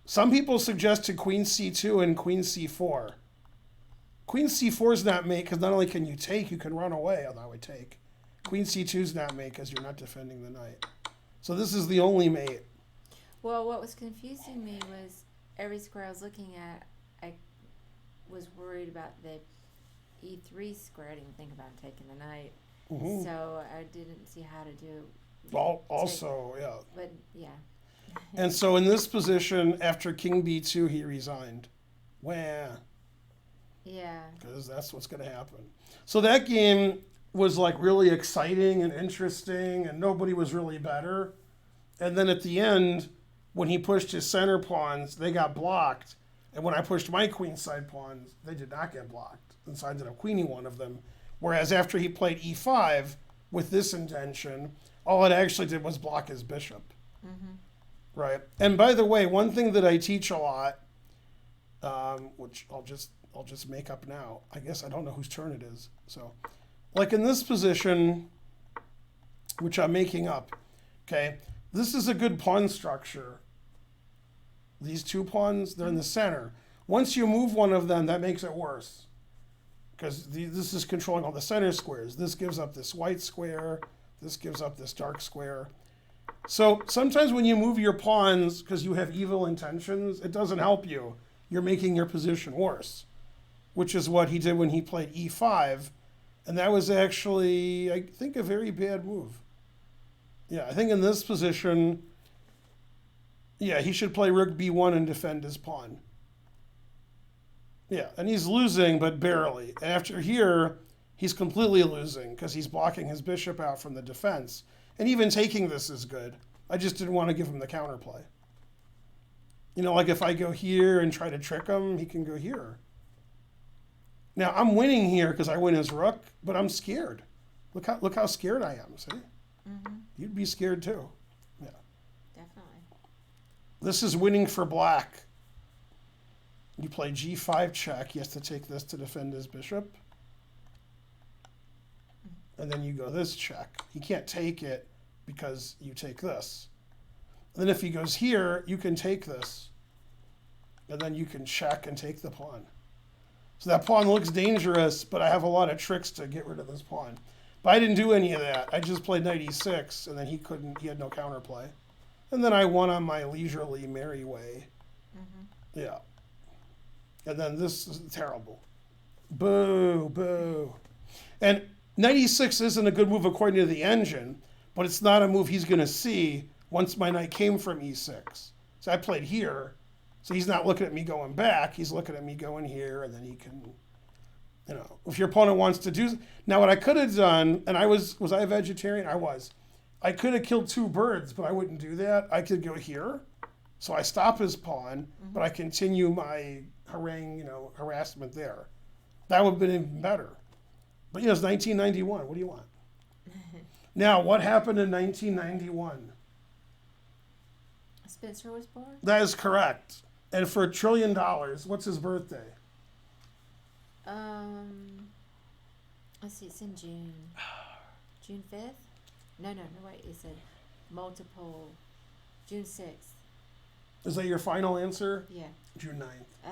Some people suggested queen c2 and queen c4. Queen c4 is not mate because not only can you take, you can run away, although I would take. Queen c2 is not mate because you're not defending the knight. So this is the only mate. Well, what was confusing me was every square I was looking at, I was worried about the e3 square. I didn't think about taking the knight. So I didn't see how to do Also, yeah. But yeah. And so in this position, after king b2, he resigned. Wah. Yeah. Because that's what's going to happen. So that game was like really exciting and interesting, and nobody was really better. And then at the end, when he pushed his center pawns, they got blocked. And when I pushed my queenside pawns, they did not get blocked. And so I ended up queening one of them. Whereas after he played e5 with this intention, all it actually did was block his bishop. Mm-hmm. Right. And by the way, one thing that I teach a lot, which I'll just make up now. I guess I don't know whose turn it is. So, like in this position, which I'm making up, okay, this is a good pawn structure. These two pawns, they're in the center. Once you move one of them, that makes it worse. Because this is controlling all the center squares. This gives up this white square. This gives up this dark square. So sometimes when you move your pawns, because you have evil intentions, it doesn't help you. You're making your position worse, which is what he did when he played e5. And that was actually, I think, a very bad move. Yeah, I think in this position, yeah, he should play rook b1 and defend his pawn. Yeah, and he's losing, but barely. And after here, he's completely losing because he's blocking his bishop out from the defense. And even taking this is good. I just didn't want to give him the counterplay. You know, like if I go here and try to trick him, he can go here. Now, I'm winning here because I win his rook, but I'm scared. Look how scared I am, see? Mm-hmm. You'd be scared too. Yeah. Definitely. This is winning for black. You play g5 check. He has to take this to defend his bishop. And then you go this check. He can't take it because you take this. And then if he goes here, you can take this. And then you can check and take the pawn. So that pawn looks dangerous, but I have a lot of tricks to get rid of this pawn. But I didn't do any of that. I just played knight e6, and then he had no counterplay. And then I won on my leisurely, merry way. Mm-hmm. Yeah. And then this is terrible. Boo, boo. And knight e6 isn't a good move according to the engine, but it's not a move he's going to see once my knight came from e6. So I played here, so he's not looking at me going back. He's looking at me going here, and then he can, you know, if your opponent wants to do... Now, what I could have done, and was I a vegetarian? I was. I could have killed two birds, but I wouldn't do that. I could go here, so I stop his pawn, but I continue my harassment there. That would have been even better. But it's 1991. What do you want? Now, what happened in 1991? Spencer was born? That is correct. And for $1 trillion, what's his birthday? Let's see, it's in June. June 5th? No, wait, it's a multiple. June 6th. Is that your final answer? Yeah. June 9th.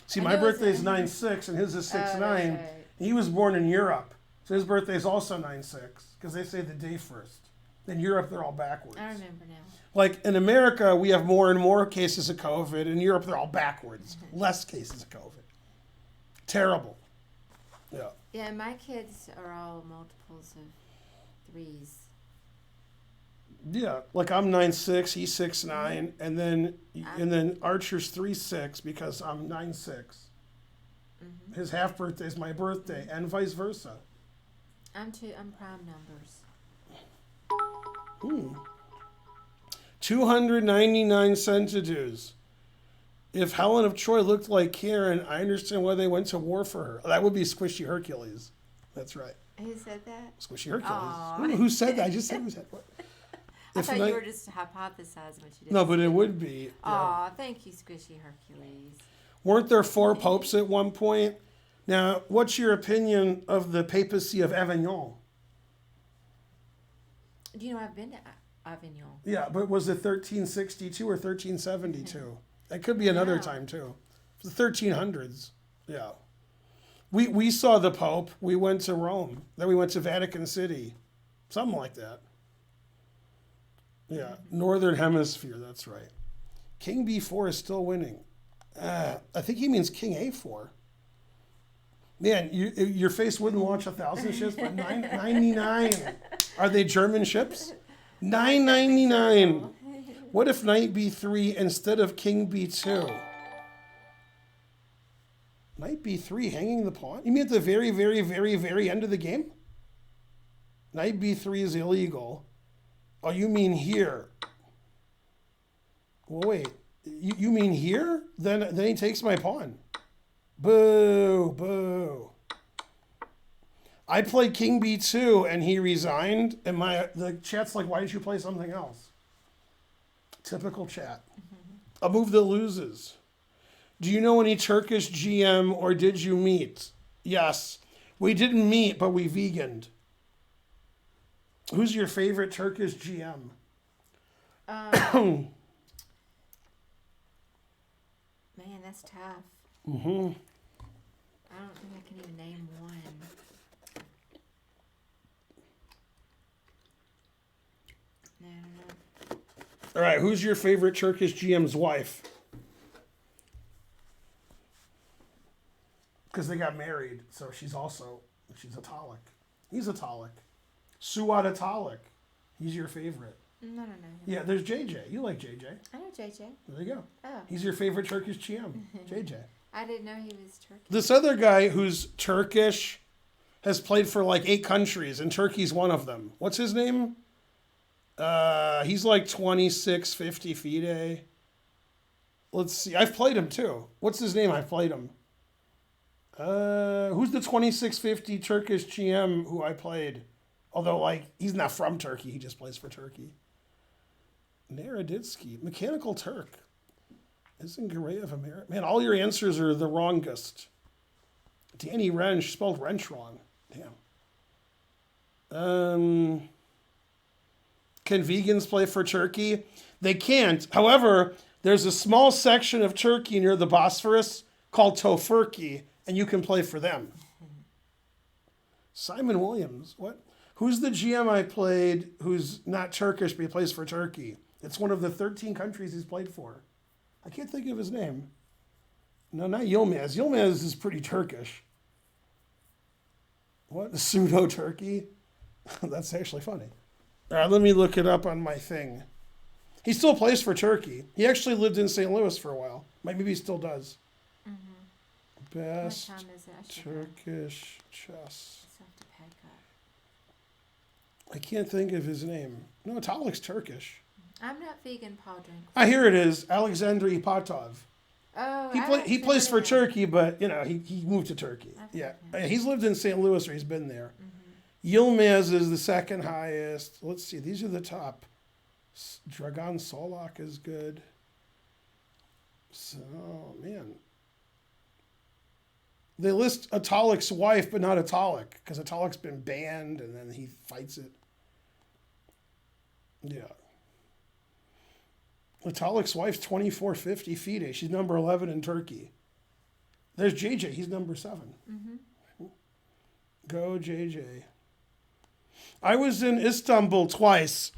See, I my knew it was birthday is a- 9/6 and his is 6/9. right. He was born in Europe. So his birthday is also 9/6 because they say the day first. In Europe, they're all backwards. I remember now. Like in America, we have more and more cases of COVID. In Europe, they're all backwards. Less cases of COVID. Terrible. Yeah. Yeah, my kids are all multiples of 3s. Yeah, like I'm 9/6, he's 6/9, and then Archer's 3/6 because I'm 9/6. Mm-hmm. His half birthday is my birthday, and vice versa. I'm prime numbers. 299 centidues. If Helen of Troy looked like Karen, I understand why they went to war for her. That would be Squishy Hercules. That's right. Who said that? Squishy Hercules. Aw. Who said that? I just said who said what? I If thought not- you were just hypothesizing what you did. No, but it would be. Yeah. Aw, thank you, Squishy Hercules. Weren't there 4 popes at one point? Now, what's your opinion of the papacy of Avignon? Do you know I've been to Avignon? Yeah, but was it 1362 or 1372? That could be another Yeah. time too. The 1300s. Yeah. We saw the Pope. We went to Rome. Then we went to Vatican City. Something like that. Yeah. Northern Hemisphere, that's right. King B4 is still winning. I think he means King A4. Man, your face wouldn't launch 1,000 ships, but 99. Are they German ships? $9.99. What if knight b3 instead of king b2? Knight b3, hanging the pawn? You mean at the very, very, very, very end of the game? Knight b3 is illegal. Oh, you mean here? Well, wait. You mean here? Then he takes my pawn. Boo, boo. I played king b2 and he resigned. And the chat's like, why did you play something else? Typical chat. A move that loses. Do you know any Turkish GM or did you meet? Yes. We didn't meet, but we veganed. Who's your favorite Turkish GM? Man, that's tough. Mm-hmm. I don't think I can even name one. No, I don't know. All right, who's your favorite Turkish GM's wife? Because they got married, so she's Atalik. He's Atalik. Suat Atalik. He's your favorite. No, no, no. Yeah, there's JJ. You like JJ. I know JJ. There you go. Oh. He's your favorite Turkish GM, JJ. I didn't know he was Turkish. This other guy who's Turkish has played for like 8 countries, and Turkey's one of them. What's his name? He's like 2650 FIDE. Let's see. I've played him too. What's his name? I've played him. Who's the 2650 Turkish GM who I played? Although, like, he's not from Turkey. He just plays for Turkey. Naroditsky. Mechanical Turk. Isn't Gareyev American? Man, all your answers are the wrongest. Danny Wrench. Spelled wrench wrong. Damn. Can vegans play for Turkey? They can't. However, there's a small section of Turkey near the Bosphorus called Tofurky, and you can play for them. Simon Williams. What? Who's the GM I played who's not Turkish, but he plays for Turkey? It's one of the 13 countries he's played for. I can't think of his name. No, not Yilmaz. Yilmaz is pretty Turkish. What? Pseudo-Turkey? That's actually funny. All right, let me look it up on my thing. He still plays for Turkey. He actually lived in St. Louis for a while. Maybe he still does. Mm-hmm. Best What time is it? I should Turkish chess. just have to pack up. I can't think of his name. No, Talik's Turkish. I'm not vegan, Paul drink. Ah, here it is. Alexander Ipatov. Oh, He plays for Turkey, but, you know, he moved to Turkey. I've Yeah. heard him. He's lived in St. Louis or he's been there. Mm-hmm. Yilmaz is the second highest. Let's see. These are the top. Dragan Solak is good. So, man. They list Atalik's wife, but not Atalik, because Atalik's been banned, and then he fights it. Yeah. Atalik's wife's 2450 FIDE. She's number 11 in Turkey. There's JJ. He's number 7. Mm-hmm. Go, JJ. I was in Istanbul twice,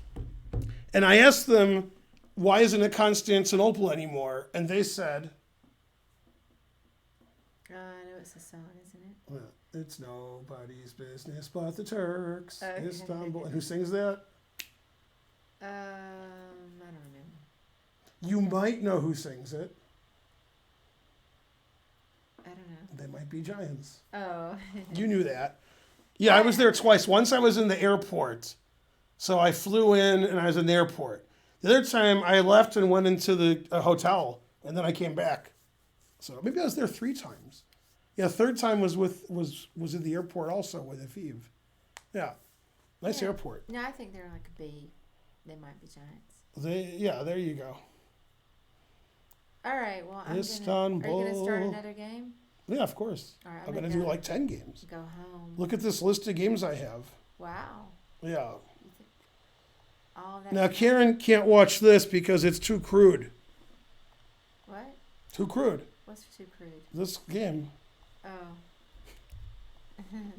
and I asked them, why isn't it Constantinople anymore? And they said, I know it's a song, isn't it? well, it's nobody's business but the Turks. Okay. Istanbul. And who sings that? I don't remember. You might know who sings it. I don't know. They might be Giants. Oh. You knew that. Yeah, I was there twice. Once I was in the airport. So I flew in and I was in the airport. The other time I left and went into the hotel and then I came back. So maybe I was there 3 times. Yeah, third time was at the airport also with Aviv. Yeah. Nice Yeah. airport. No, I think they're like a B. They might be Giants. There you go. All right. Well, Are you Istanbul. gonna start another game? Yeah, of course. All right. I'm gonna do like 10 games. Go home. Look at this list of games I have. Wow. Yeah. All that. Now Karen can't watch this because it's too crude. What? Too crude. What's too crude? This game. Oh.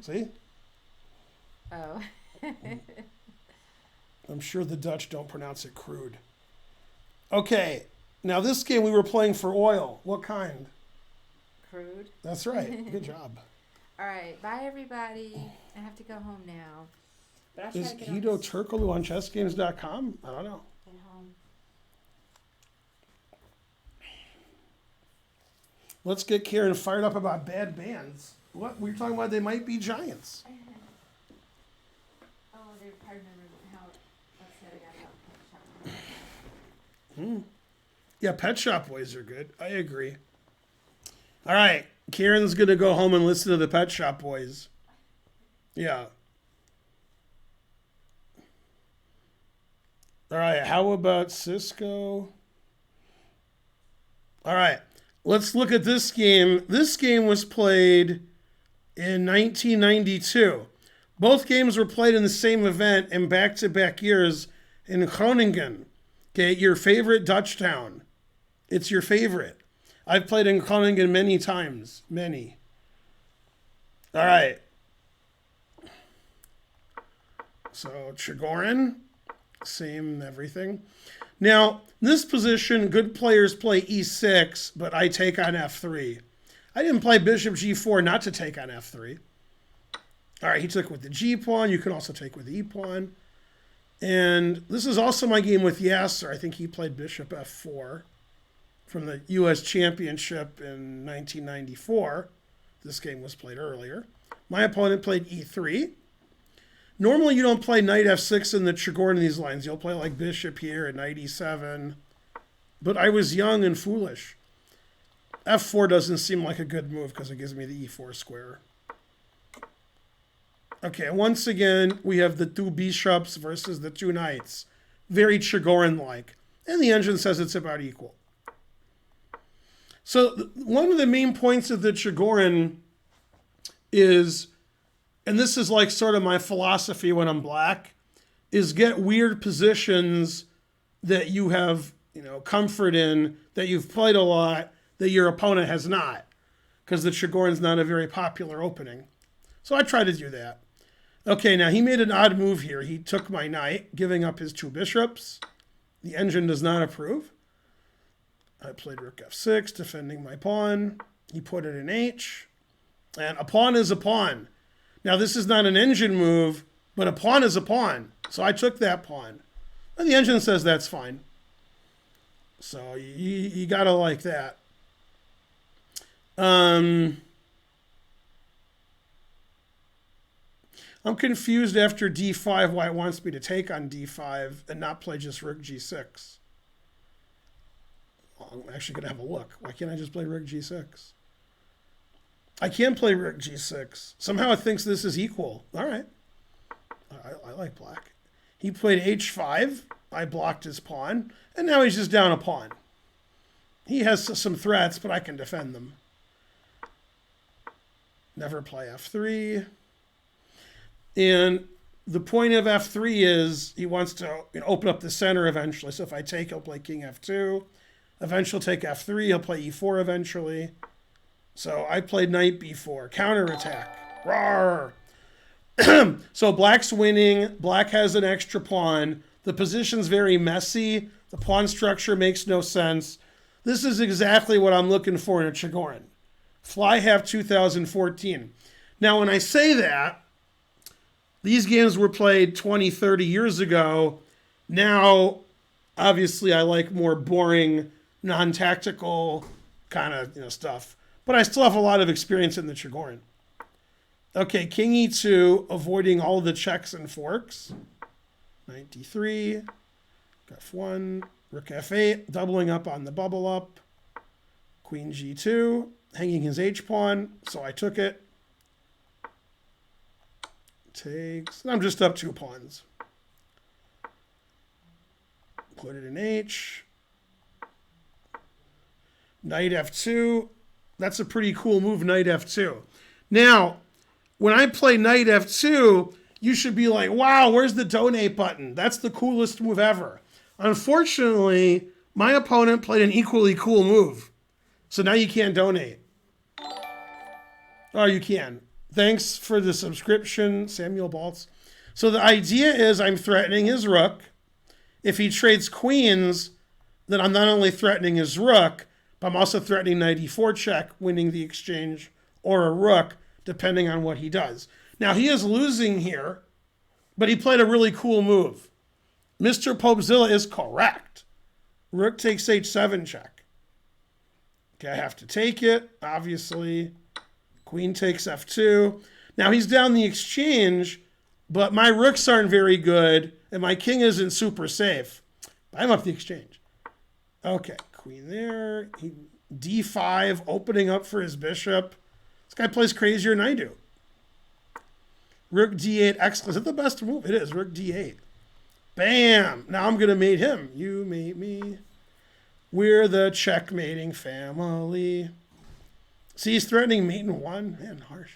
See? Oh. I'm sure the Dutch don't pronounce it crude. Okay. Now this game we were playing for oil. What kind? Crude. That's right. Good job. All right. Bye, everybody. I have to go home now. But I'll try Is to get on Hito this Turkoglu on chessgames.com? I don't know. at home. Let's get Karen fired up about bad bands. What? We were talking about they might be giants. Oh, they're part of how upset I got about Pet Shop. Yeah, Pet Shop Boys are good. I agree. All right. Karen's going to go home and listen to the Pet Shop Boys. Yeah. All right. How about Cisco? All right. Let's look at this game. This game was played in 1992. Both games were played in the same event in back-to-back years in Groningen. Okay, your favorite Dutch town. It's your favorite. I've played in Groningen many times. Many. All right. So, Chigorin. Same everything. Now, this position, good players play e6, but I take on f3. I didn't play bishop g4 not to take on f3. All right, he took with the g pawn. You can also take with the e pawn. And this is also my game with Yasser. I think he played bishop f4 from the U.S. Championship in 1994. This game was played earlier. My opponent played e3. Normally, you don't play knight f6 in the Chigorin in these lines. You'll play like bishop here and knight e7. But I was young and foolish. f4 doesn't seem like a good move because it gives me the e4 square. Okay, once again, we have the two bishops versus the two knights. Very Chigorin-like. And the engine says it's about equal. So one of the main points of the Chigorin is, and this is like sort of my philosophy when I'm black, is get weird positions that you have, comfort in, that you've played a lot, that your opponent has not. Because the Chigorin's not a very popular opening. So I try to do that. Okay, now he made an odd move here. He took my knight, giving up his two bishops. The engine does not approve. I played rook f6, defending my pawn. He put it in h. And a pawn is a pawn. Now, this is not an engine move, but a pawn is a pawn. So I took that pawn. And the engine says that's fine. So you got to like that. I'm confused after d5 why it wants me to take on d5 and not play just rook g6. Well, I'm actually going to have a look. Why can't I just play rook g6? I can play rook g6. Somehow it thinks this is equal. All right. I like black. He played h5. I blocked his pawn. And now he's just down a pawn. He has some threats, but I can defend them. Never play f3. And the point of f3 is he wants to open up the center eventually. So if I take, he'll play king f2. Eventually he'll take f3. He'll play e4 eventually. So I played knight b4. Counterattack. Rawr! So black's winning. Black has an extra pawn. The position's very messy. The pawn structure makes no sense. This is exactly what I'm looking for in a Chigorin. Fly half 2014. Now, when I say that, these games were played 20, 30 years ago. Now, obviously, I like more boring, non-tactical kind of stuff. But I still have a lot of experience in the Chigorin. Okay, king e2, avoiding all the checks and forks. Knight d3, f1, rook f8, doubling up on the bubble up. Queen g2, hanging his h-pawn, so I took it. Takes, and I'm just up 2 pawns. Put it in h. Knight f2. That's a pretty cool move, knight f2. Now, when I play knight f2, you should be like, wow, where's the donate button? That's the coolest move ever. Unfortunately, my opponent played an equally cool move. So now you can't donate. Oh, you can. Thanks for the subscription, Samuel Baltz. So the idea is I'm threatening his rook. If he trades queens, then I'm not only threatening his rook, but I'm also threatening knight e4 check, winning the exchange, or a rook, depending on what he does. Now, he is losing here, But he played a really cool move. Mr. Popezilla is correct. Rook takes h7 check. Okay, I have to take it, obviously. Queen takes f2. Now he's down the exchange, but my rooks aren't very good, and my king isn't super safe. I'm up the exchange. Okay, queen there. D5, opening up for his bishop. This guy plays crazier than I do. Rook d8, excellent. Is it the best move? It is, rook d8. Bam! Now I'm going to mate him. You mate me. We're the checkmating family. See, he's threatening mate in one. Man, harsh.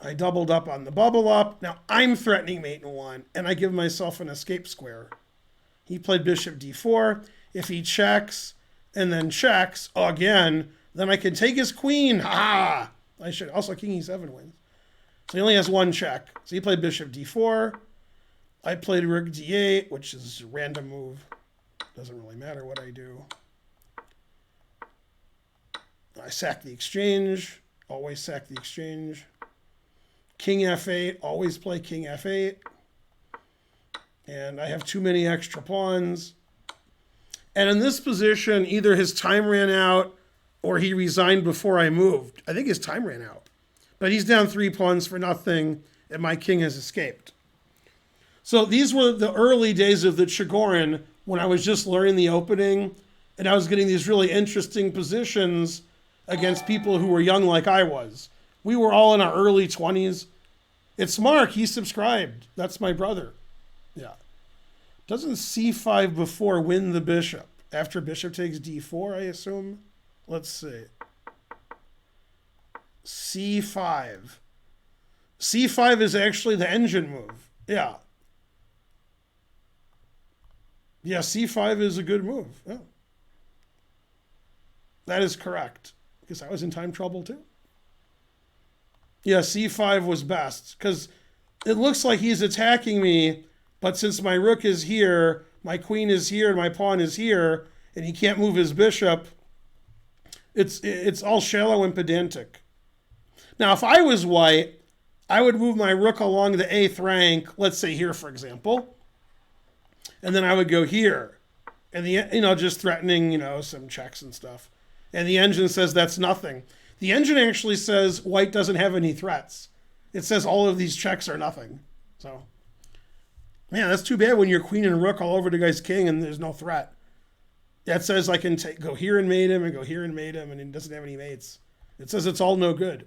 I doubled up on the bubble up. Now I'm threatening mate in one, and I give myself an escape square. He played bishop d4. If he checks and then checks again, then I can take his queen. Ha! I should. Also, king e7 wins. So he only has one check. So he played bishop d4. I played rook d8, which is a random move. Doesn't really matter what I do. I sack the exchange. Always sack the exchange. King f8. Always play king f8. And I have too many extra pawns. And in this position, either his time ran out or he resigned before I moved. I think his time ran out. But he's down 3 pawns for nothing, and my king has escaped. So these were the early days of the Chigorin when I was just learning the opening, and I was getting these really interesting positions against people who were young like I was. We were all in our early 20s. It's Mark. He subscribed. That's my brother. Yeah. Doesn't c5 before win the bishop? After bishop takes d4, I assume? Let's see. c5. c5 is actually the engine move. Yeah. Yeah, c5 is a good move. Yeah. That is correct. Because I was in time trouble too. Yeah, c5 was best. Because it looks like he's attacking me, but since my rook is here, my queen is here, and my pawn is here, and he can't move his bishop, it's all shallow and pedantic. Now, if I was white, I would move my rook along the 8th rank, let's say here, for example, and then I would go here, and just threatening, some checks and stuff. And the engine says that's nothing. The engine actually says white doesn't have any threats. It says all of these checks are nothing. So, man, that's too bad when you're queen and rook all over the guy's king and there's no threat. That says I can go here and mate him and go here and mate him, and he doesn't have any mates. It says it's all no good.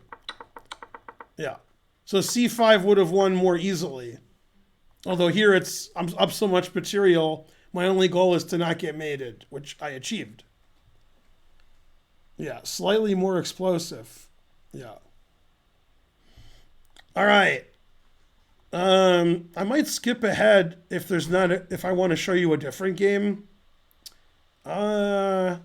Yeah. So c5 would have won more easily. Although here I'm up so much material, my only goal is to not get mated, which I achieved. Yeah, slightly more explosive. Yeah. All right. I might skip ahead if I want to show you a different game. I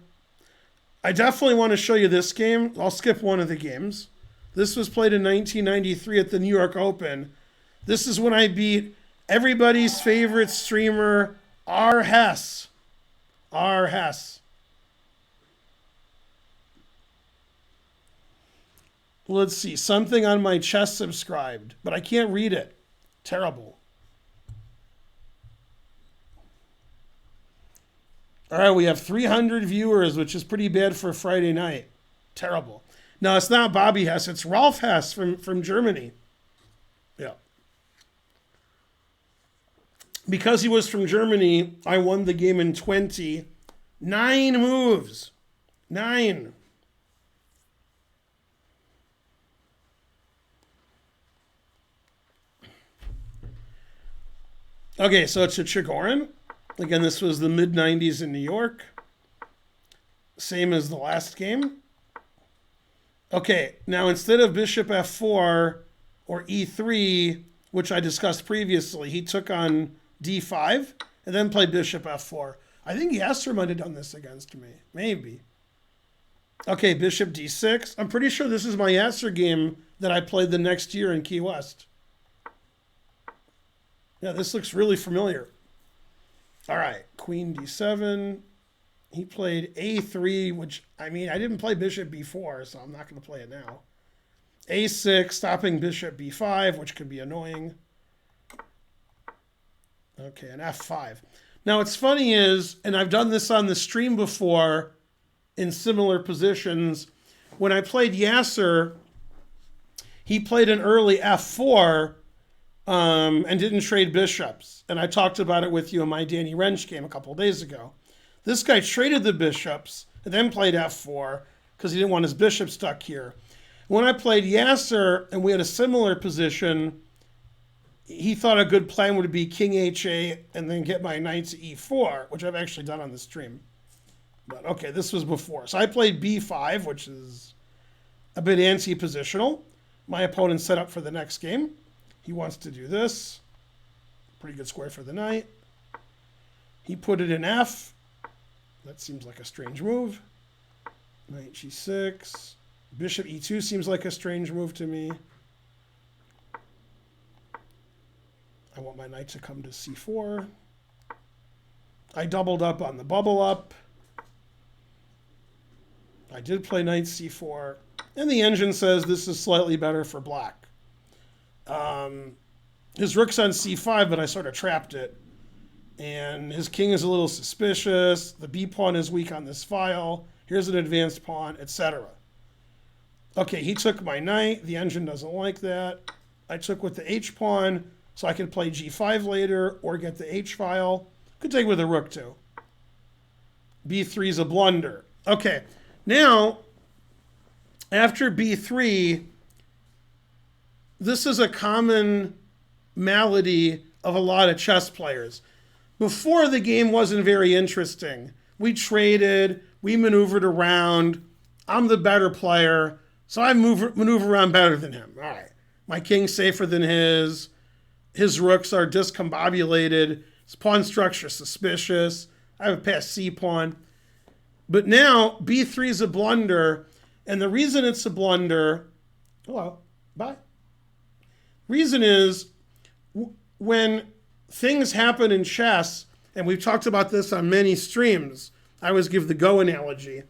definitely want to show you this game. I'll skip one of the games. This was played in 1993 at the New York Open. This is when I beat everybody's favorite streamer, R. Hess. R. Hess. Let's see. Something on my chest subscribed, but I can't read it. Terrible. All right, we have 300 viewers, which is pretty bad for a Friday night. Terrible. No, it's not Bobby Hess. It's Rolf Hess from Germany. Yeah. Because he was from Germany, I won the game in 9 moves. 9. Okay, so it's a Chigorin. Again, this was the mid-90s in New York. Same as the last game. Okay, now instead of bishop f4 or e3, which I discussed previously, he took on d5 and then played bishop f4. I think Yasser might have done this against me. Maybe. Okay, bishop d6. I'm pretty sure this is my Yasser game that I played the next year in Key West. Yeah, this looks really familiar. All right, queen d7. He played a3, which, I didn't play bishop b4, so I'm not going to play it now. a6, stopping bishop b5, which could be annoying. Okay, and f5. Now, what's funny is, and I've done this on the stream before in similar positions, when I played Yasser, he played an early f4 and didn't trade bishops. And I talked about it with you in my Danny Wrench game a couple of days ago. This guy traded the bishops and then played f4 because he didn't want his bishop stuck here. When I played Yasser and we had a similar position, he thought a good plan would be king h8 and then get my knight to e4, which I've actually done on the stream. But okay, this was before. So I played b5, which is a bit anti-positional. My opponent set up for the next game. He wants to do this. Pretty good square for the knight. He put it in f. That seems like a strange move. Knight g6. Bishop e2 seems like a strange move to me. I want my knight to come to c4. I doubled up on the bubble up. I did play knight c4. And the engine says this is slightly better for black. His rook's on c5, but I sort of trapped it. And his king is a little suspicious. The b pawn is weak on this file. Here's an advanced pawn, etc. Okay, he took my knight. The engine doesn't like that. I took with the h pawn, so I could play g5 later or get the h file. Could take with a rook too. b3 is a blunder. Okay, now after b3, this is a common malady of a lot of chess players. Before, the game wasn't very interesting. We traded, we maneuvered around. I'm the better player, so I maneuver around better than him. All right, my king's safer than his. His rooks are discombobulated. His pawn structure is suspicious. I have a passed c pawn. But now b3 is a blunder, and the reason it's a blunder, hello, bye. Reason is when things happen in chess, and we've talked about this on many streams, I always give the Go analogy.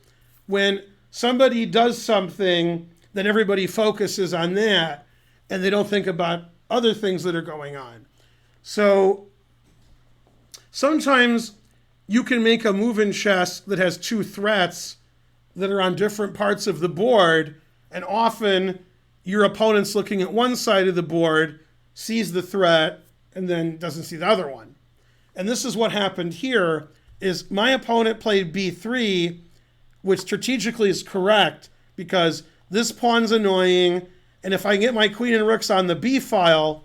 When somebody does something, then everybody focuses on that, and they don't think about other things that are going on. So sometimes you can make a move in chess that has two threats that are on different parts of the board, and often your opponent's looking at one side of the board, sees the threat, and then doesn't see the other one. And this is what happened here, is my opponent played b3, which strategically is correct, because this pawn's annoying, and if I get my queen and rooks on the b file,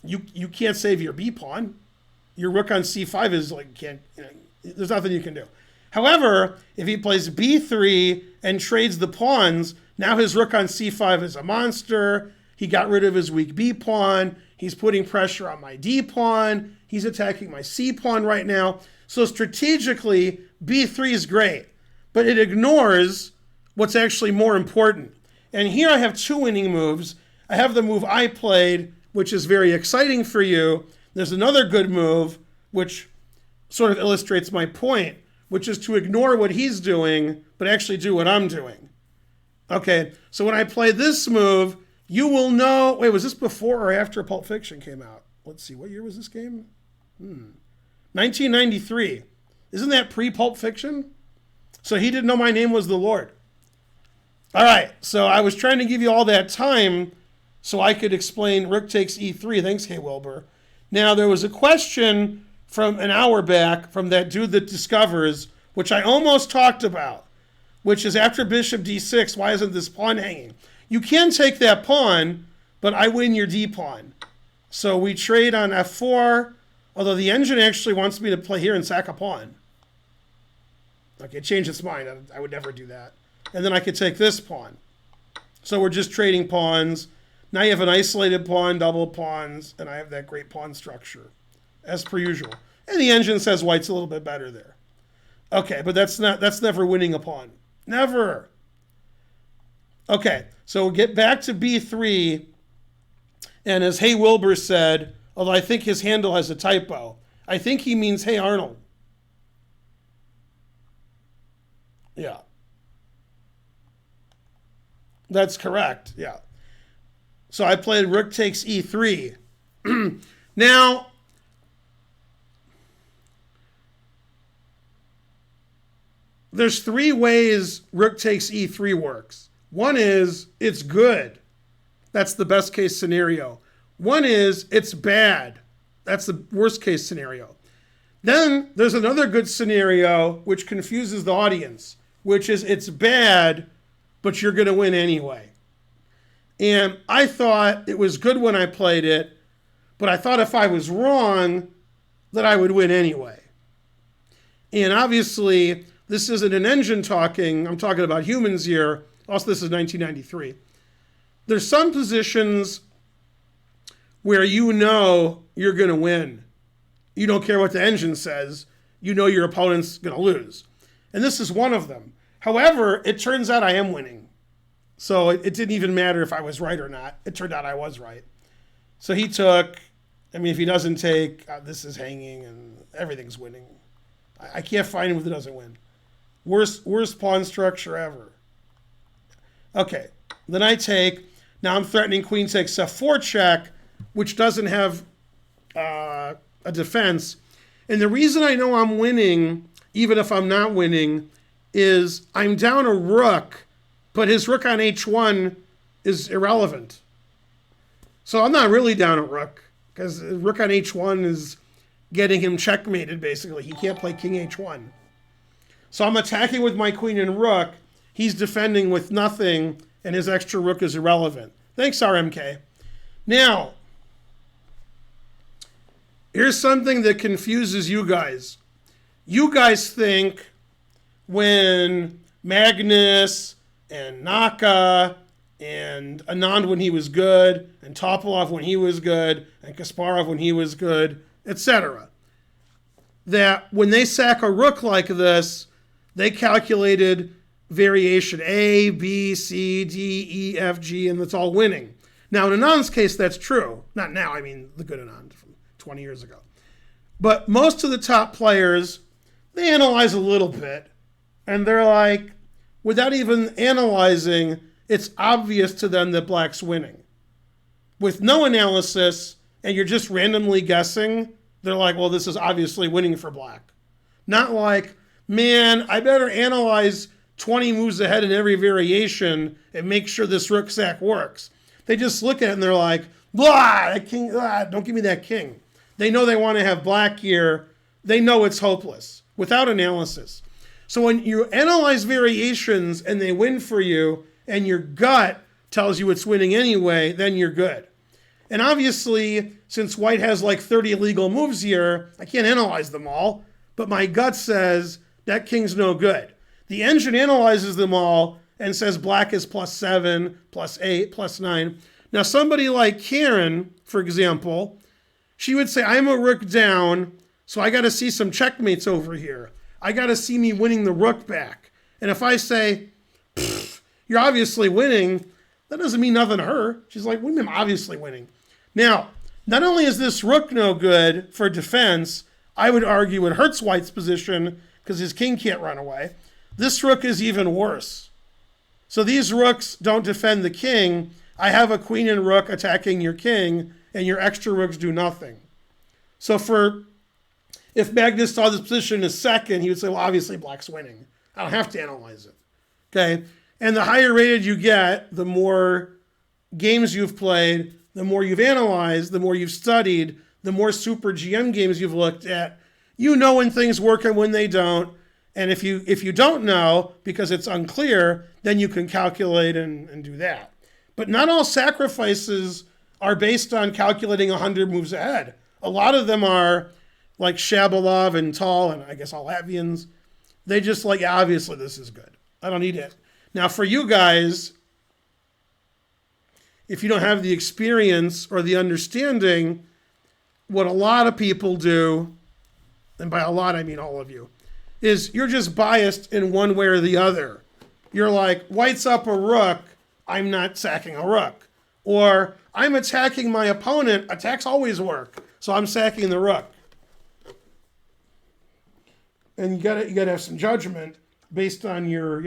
you can't save your b pawn. Your rook on c5 is like, there's nothing you can do. However, if he plays b3 and trades the pawns, now his rook on c5 is a monster. He got rid of his weak b pawn. He's putting pressure on my d pawn. He's attacking my c pawn right now. So strategically, b3 is great, but it ignores what's actually more important. And here I have two winning moves. I have the move I played, which is very exciting for you. There's another good move, which sort of illustrates my point, which is to ignore what he's doing, but actually do what I'm doing. Okay, so when I play this move, you will know, wait, was this before or after Pulp Fiction came out? Let's see, what year was this game? 1993. Isn't that pre-Pulp Fiction? So he didn't know my name was the Lord. All right, so I was trying to give you all that time so I could explain rook takes e3. Thanks, Kay Wilbur. Now, there was a question from an hour back from that dude that discovers, which I almost talked about, which is after bishop d6, why isn't this pawn hanging? You can take that pawn, but I win your d pawn. So we trade on f4, although the engine actually wants me to play here and sack a pawn. Okay, change its mind. I would never do that. And then I could take this pawn. So we're just trading pawns. Now you have an isolated pawn, double pawns, and I have that great pawn structure, as per usual. And the engine says white's a little bit better there. Okay, but that's never winning a pawn. Never. Okay, so we'll get back to b3. And as Hey Wilbur said, although I think his handle has a typo, I think he means Hey Arnold. Yeah. That's correct, yeah. So I played rook takes e3. Now, there's three ways rook takes e3 works. One is it's good. That's the best case scenario. One is it's bad. That's the worst case scenario. Then there's another good scenario which confuses the audience, which is it's bad, but you're going to win anyway. And I thought it was good when I played it, but I thought if I was wrong, that I would win anyway. And obviously, this isn't an engine talking. I'm talking about humans here. Also, this is 1993. There's some positions where you know you're going to win. You don't care what the engine says. You know your opponent's going to lose. And this is one of them. However, it turns out I am winning. So it didn't even matter if I was right or not. It turned out I was right. So he took, I mean, if he doesn't take, this is hanging and everything's winning. I can't find him if he doesn't win. Worst pawn structure ever. Okay, then I take, now I'm threatening queen takes f4 check, which doesn't have a defense. And the reason I know I'm winning, even if I'm not winning, is I'm down a rook, but his rook on h1 is irrelevant. So I'm not really down a rook, because rook on h1 is getting him checkmated, basically. He can't play king h1. So I'm attacking with my queen and rook. He's defending with nothing, and his extra rook is irrelevant. Thanks, RMK. Now, here's something that confuses you guys. You guys think when Magnus and Naka and Anand when he was good, and Topalov when he was good, and Kasparov when he was good, etc., that when they sack a rook like this, they calculated variation A, B, C, D, E, F, G, and it's all winning. Now, in Anand's case, that's true. Not now, I mean the good Anand from 20 years ago. But most of the top players, they analyze a little bit, and they're like, without even analyzing, it's obvious to them that black's winning. With no analysis, and you're just randomly guessing, they're like, well, this is obviously winning for black. Not like, man, I better analyze 20 moves ahead in every variation and make sure this rook sack works. They just look at it and they're like, blah, that king, don't give me that king. They know they want to have black here. They know it's hopeless without analysis. So when you analyze variations and they win for you and your gut tells you it's winning anyway, then you're good. And obviously, since white has like 30 legal moves here, I can't analyze them all, but my gut says that king's no good. The engine analyzes them all and says black is +7, +8, +9. Now somebody like Karen, for example, she would say, I'm a rook down, so I got to see some checkmates over here. I got to see me winning the rook back. And if I say, you're obviously winning, that doesn't mean nothing to her. She's like, what do you mean I'm obviously winning? Now, not only is this rook no good for defense, I would argue it hurts white's position because his king can't run away. This rook is even worse. So these rooks don't defend the king. I have a queen and rook attacking your king, and your extra rooks do nothing. So if Magnus saw this position as second, he would say, well, obviously black's winning. I don't have to analyze it. Okay? And the higher rated you get, the more games you've played, the more you've analyzed, the more you've studied, the more super GM games you've looked at. You know when things work and when they don't. And if you don't know, because it's unclear, then you can calculate and do that. But not all sacrifices are based on calculating 100 moves ahead. A lot of them are like Shabalov and Tal, and I guess all Latvians. They just like, yeah, obviously this is good. I don't need it. Now for you guys, if you don't have the experience or the understanding, what a lot of people do, and by a lot I mean all of you, is you're just biased in one way or the other. You're like, white's up a rook, I'm not sacking a rook. Or I'm attacking my opponent, attacks always work, so I'm sacking the rook. And you gotta have some judgment based on your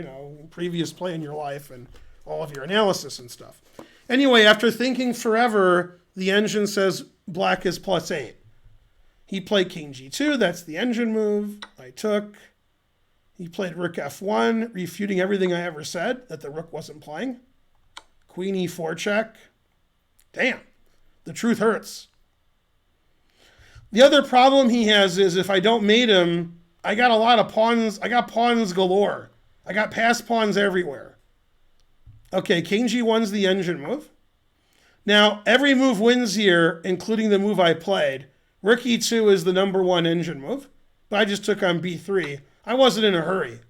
previous play in your life and all of your analysis and stuff. Anyway, after thinking forever, the engine says black is +8. He played king g2. That's the engine move. I took. He played rook f1, refuting everything I ever said, that the rook wasn't playing. Queen e4 check. Damn. The truth hurts. The other problem he has is if I don't mate him, I got a lot of pawns. I got pawns galore. I got passed pawns everywhere. Okay, king g1's the engine move. Now, every move wins here, including the move I played. Rook e2 is the number one engine move, but I just took on b3. I wasn't in a hurry.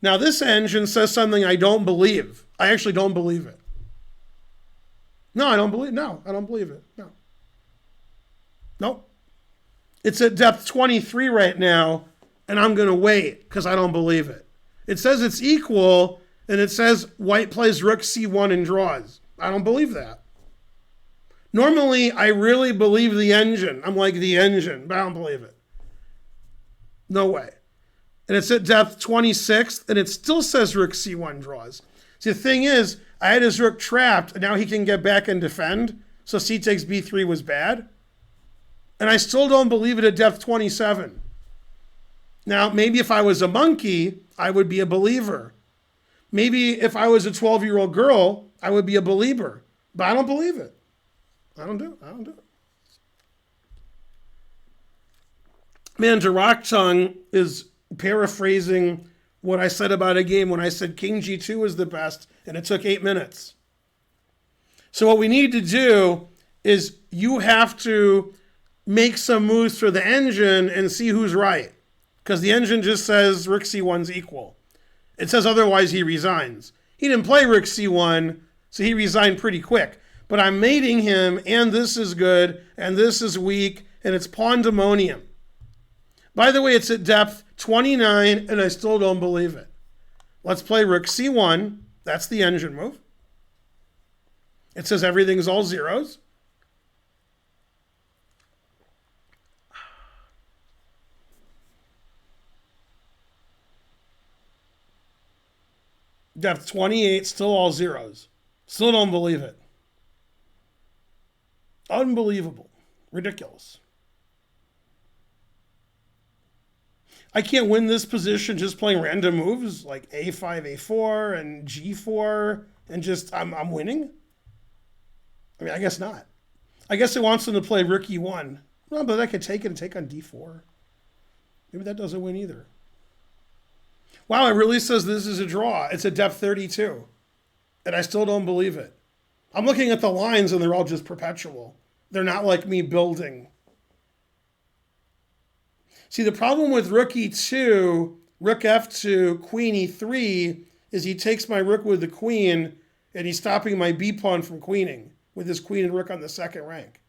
Now, this engine says something I don't believe. I actually don't believe it. No, I don't believe it. No. Nope. It's at depth 23 right now, and I'm going to wait because I don't believe it. It says it's equal, and it says white plays rook c1 and draws. I don't believe that. Normally, I really believe the engine. I'm like the engine, but I don't believe it. No way. And it's at depth 26, and it still says rook c1 draws. See, the thing is, I had his rook trapped, and now he can get back and defend. So c takes b3 was bad. And I still don't believe it at depth 27. Now, maybe if I was a monkey, I would be a believer. Maybe if I was a 12-year-old girl, I would be a believer. But I don't believe it. I don't do it. Man, Tongue is paraphrasing what I said about a game when I said king g2 is the best, and it took 8 minutes. So what we need to do is you have to make some moves for the engine and see who's right. Because the engine just says rook c1's equal. It says otherwise he resigns. He didn't play rook c1, so he resigned pretty quick. But I'm mating him, and this is good, and this is weak, and it's pandemonium. By the way, it's at depth 29, and I still don't believe it. Let's play rook c1. That's the engine move. It says everything's all zeros. Depth 28, still all zeros. Still don't believe it. Unbelievable. Ridiculous. I can't win this position just playing random moves like a5, a4, and g4, and just, I'm winning? I mean, I guess not. I guess it wants them to play rook e1. Well, but I could take it and take on d4. Maybe that doesn't win either. Wow, it really says this is a draw. It's at depth 32. And I still don't believe it. I'm looking at the lines and they're all just perpetual. They're not like me building. See, the problem with rook e2, rook f2, queen e3 is he takes my rook with the queen and he's stopping my b pawn from queening with his queen and rook on the second rank.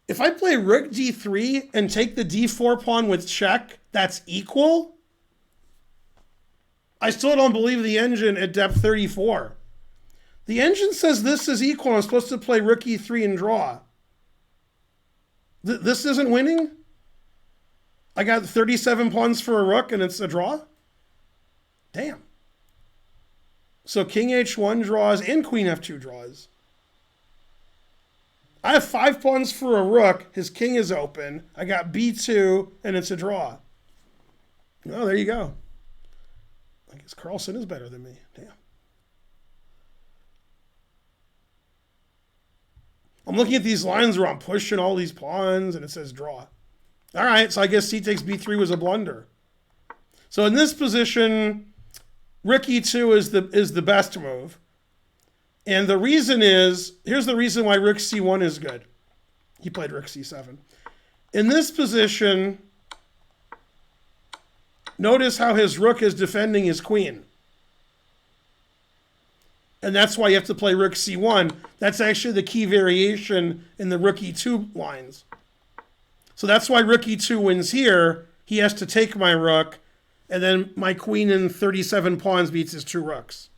If I play rook d3 and take the d4 pawn with check, that's equal? I still don't believe the engine at depth 34. The engine says this is equal. I'm supposed to play rook e3 and draw. This isn't winning? I got 37 pawns for a rook and it's a draw? Damn. So king h1 draws and queen f2 draws. I have 5 pawns for a rook. His king is open. I got b2 and it's a draw. Oh, there you go. I guess Carlsen is better than me. Damn. I'm looking at these lines where I'm pushing all these pawns and it says draw. All right, so I guess c takes b3 was a blunder. So in this position, rook e2 is the best move. And the reason is, here's the reason why rook c1 is good. He played rook c7. In this position, notice how his rook is defending his queen. And that's why you have to play rook c1. That's actually the key variation in the rook e2 lines. So that's why rook e2 wins here. He has to take my rook, and then my queen and 37 pawns beats his 2 rooks.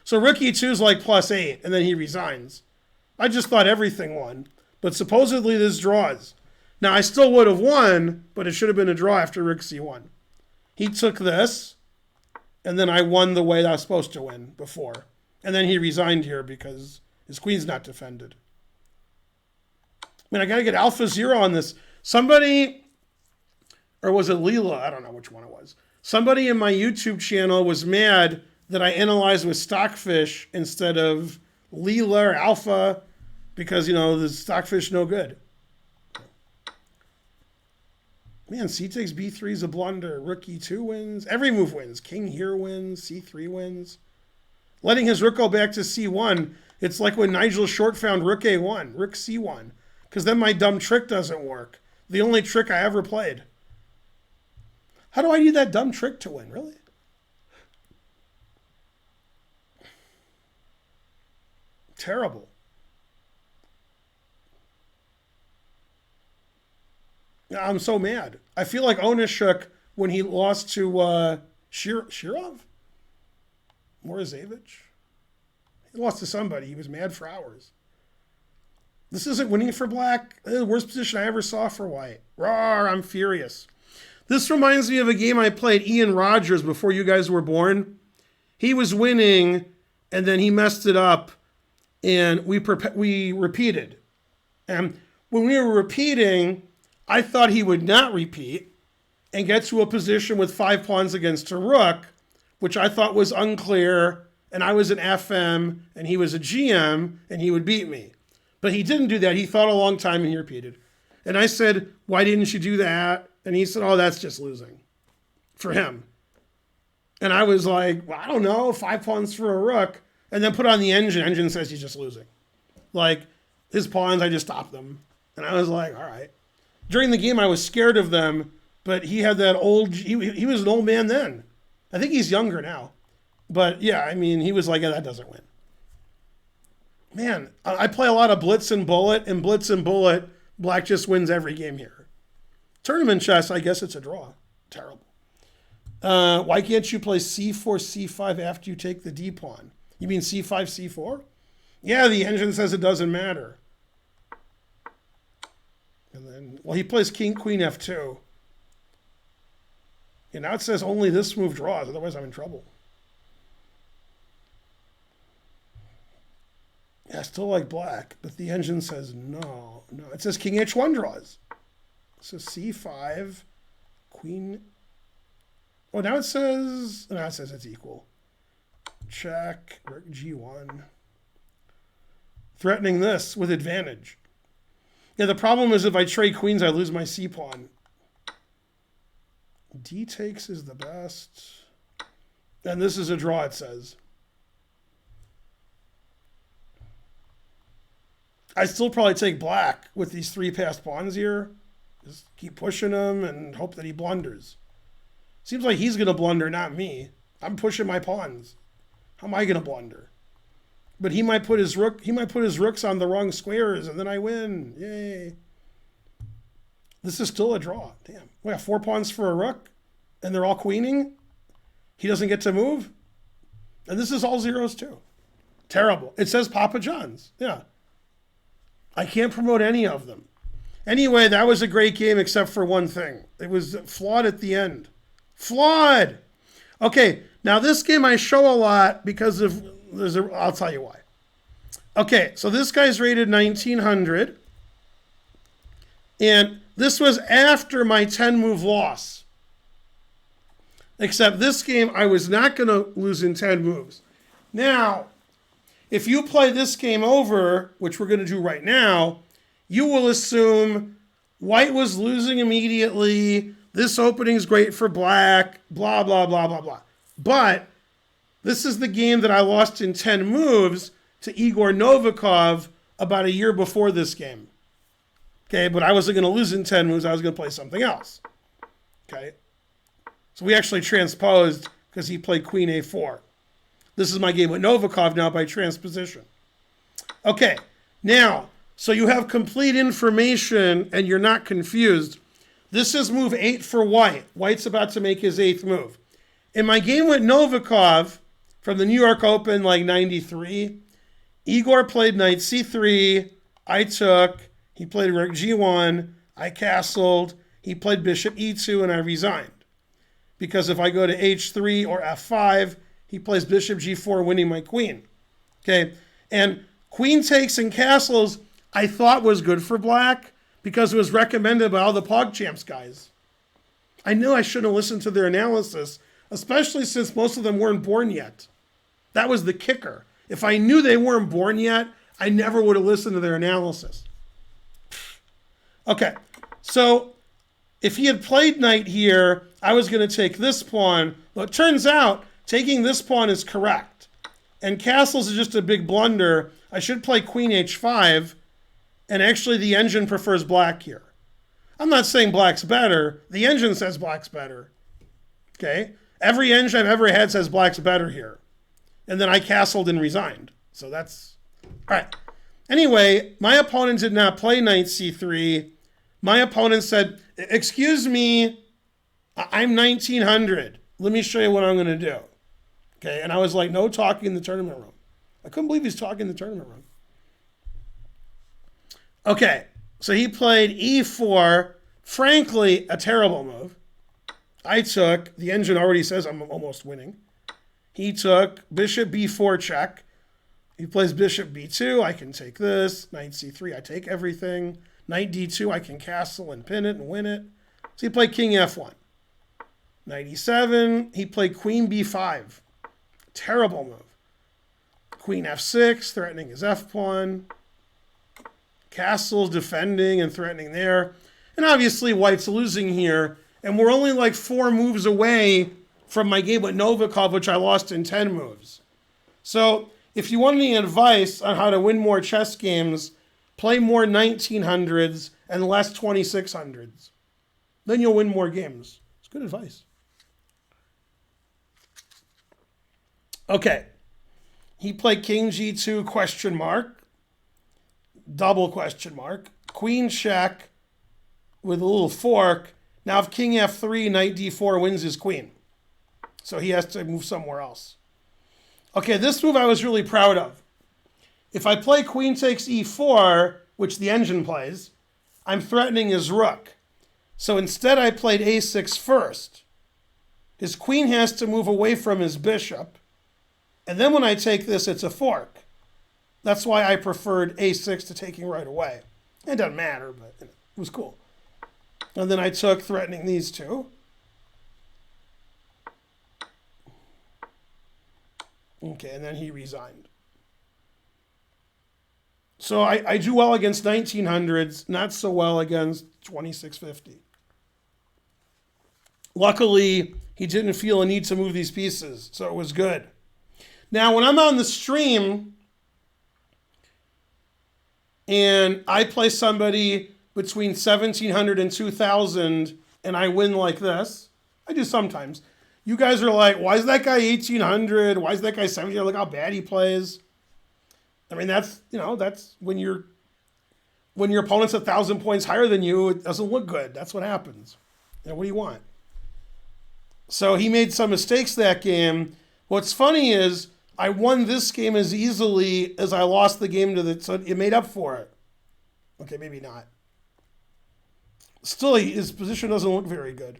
So rook e2 is like +8, and then he resigns. I just thought everything won. But supposedly this draws. Now, I still would have won, but it should have been a draw after rook c1. He took this, and then I won the way I was supposed to win before. And then he resigned here because his queen's not defended. I mean, I got to get Alpha Zero on this. Somebody, or was it Leela? I don't know which one it was. Somebody in my YouTube channel was mad that I analyzed with Stockfish instead of Leela or Alpha because, the Stockfish no good. Man, C takes B3 is a blunder. Rook E2 wins. Every move wins. King here wins. C3 wins. Letting his rook go back to C1, it's like when Nigel Short found rook A1, rook C1, because then my dumb trick doesn't work. The only trick I ever played. How do I need that dumb trick to win, really? Terrible. I'm so mad. I feel like Onishuk when he lost to Shirov? Morozevich? He lost to somebody. He was mad for hours. This isn't winning for black. The worst position I ever saw for white. Rawr, I'm furious. This reminds me of a game I played Ian Rogers before you guys were born. He was winning, and then he messed it up, and we repeated. And when we were repeating, I thought he would not repeat and get to a position with 5 pawns against a rook, which I thought was unclear, and I was an FM, and he was a GM, and he would beat me. But he didn't do that. He thought a long time, and he repeated. And I said, why didn't you do that? And he said, oh, that's just losing for him. And I was like, well, I don't know, 5 pawns for a rook. And then put on the engine. Engine says he's just losing. Like, his pawns, I just stopped them. And I was like, all right. During the game, I was scared of them, but he had that old, he was an old man then. I think he's younger now. But yeah, I mean, he was like, yeah, that doesn't win. Man, I play a lot of Blitz and Bullet, and Blitz and Bullet, black just wins every game here. Tournament chess, I guess it's a draw. Terrible. Why can't you play C4, C5 after you take the D pawn? You mean C5, C4? Yeah, the engine says it doesn't matter. And then, well, he plays King, Queen, F2. And now it says only this move draws, otherwise I'm in trouble. Yeah, I still like black, but the engine says no. It says King H1 draws. So C5, Queen. Oh, now it says it's equal. Check, Rook G1. Threatening this with advantage. Yeah, the problem is if I trade queens, I lose my C pawn. D takes is the best. And this is a draw, it says. I still probably take black with these 3 passed pawns here. Just keep pushing him and hope that he blunders. Seems like he's going to blunder, not me. I'm pushing my pawns. How am I going to blunder? But he might put his rooks on the wrong squares, and then I win. Yay. This is still a draw. Damn. We have 4 pawns for a rook, and they're all queening. He doesn't get to move. And this is all zeros, too. Terrible. It says Papa John's. Yeah. I can't promote any of them. Anyway, that was a great game except for one thing. It was flawed at the end. Flawed! Okay, now this game I show a lot because of... I'll tell you why. Okay, so this guy's rated 1900. And this was after my 10-move loss. Except this game, I was not going to lose in 10 moves. Now, if you play this game over, which we're going to do right now, you will assume white was losing immediately. This opening's great for black, blah, blah, blah, blah, blah. But this is the game that I lost in 10 moves to Igor Novikov about a year before this game. Okay, but I wasn't going to lose in 10 moves. I was going to play something else. Okay, so we actually transposed because he played Queen A4. This is my game with Novikov now by transposition. Okay, now, so you have complete information and you're not confused. This is move 8 for white. White's about to make his 8th move. In my game with Novikov from the New York Open, like 93, Igor played knight C3, I took, he played rook G1, I castled, he played bishop E2, and I resigned. because if I go to h3 or f5, he plays bishop g4, winning my queen. Okay, and queen takes and castles I thought was good for black because it was recommended by all the PogChamps guys. I knew I shouldn't have listened to their analysis, especially since most of them weren't born yet. That was the kicker. If I knew they weren't born yet, I never would have listened to their analysis. Okay, so if he had played knight here, I was going to take this pawn. Well, it turns out taking this pawn is correct. And castles is just a big blunder. I should play queen h5, and actually the engine prefers black here. I'm not saying black's better. The engine says black's better. Okay? Every engine I've ever had says black's better here. And then I castled and resigned. So that's... All right. Anyway, my opponent did not play knight c3. My opponent said, excuse me, I'm 1900. Let me show you what I'm going to do. Okay? And I was like, no talking in the tournament room. I couldn't believe he's talking in the tournament room. Okay. So he played e4, frankly, a terrible move. I took, the engine already says I'm almost winning. He took bishop b4 check. He plays bishop b2, I can take this. Knight c3, I take everything. Knight d2, I can castle and pin it and win it. So he played king f1. Knight e7, he played queen b5. Terrible move. Queen f6, threatening his f-pawn. Castles defending and threatening there. And obviously white's losing here. And we're only like 4 moves away from my game with Novikov, which I lost in 10 moves. So if you want any advice on how to win more chess games, play more 1900s and less 2600s. Then you'll win more games. It's good advice. Okay. He played king g2 question mark. Double question mark. Queen check with a little fork. Now if king f3, knight d4 wins his queen. So he has to move somewhere else. Okay, this move I was really proud of. If I play queen takes e4, which the engine plays, I'm threatening his rook. So instead I played a6 first. His queen has to move away from his bishop. And then when I take this, it's a fork. That's why I preferred a6 to taking right away. It doesn't matter, but it was cool. And then I took threatening these two. Okay, and then he resigned. So I do well against 1900s, not so well against 2650. Luckily, he didn't feel a need to move these pieces, so it was good. Now, when I'm on the stream and I play somebody between 1700 and 2000 and I win like this, I do sometimes. You guys are like, why is that guy 1800? Why is that guy 1700? Look how bad he plays. I mean, that's when your opponent's 1,000 points higher than you, it doesn't look good. That's what happens. What do you want? So he made some mistakes that game. What's funny is I won this game as easily as I lost the game so it made up for it. Okay, maybe not. Still, his position doesn't look very good,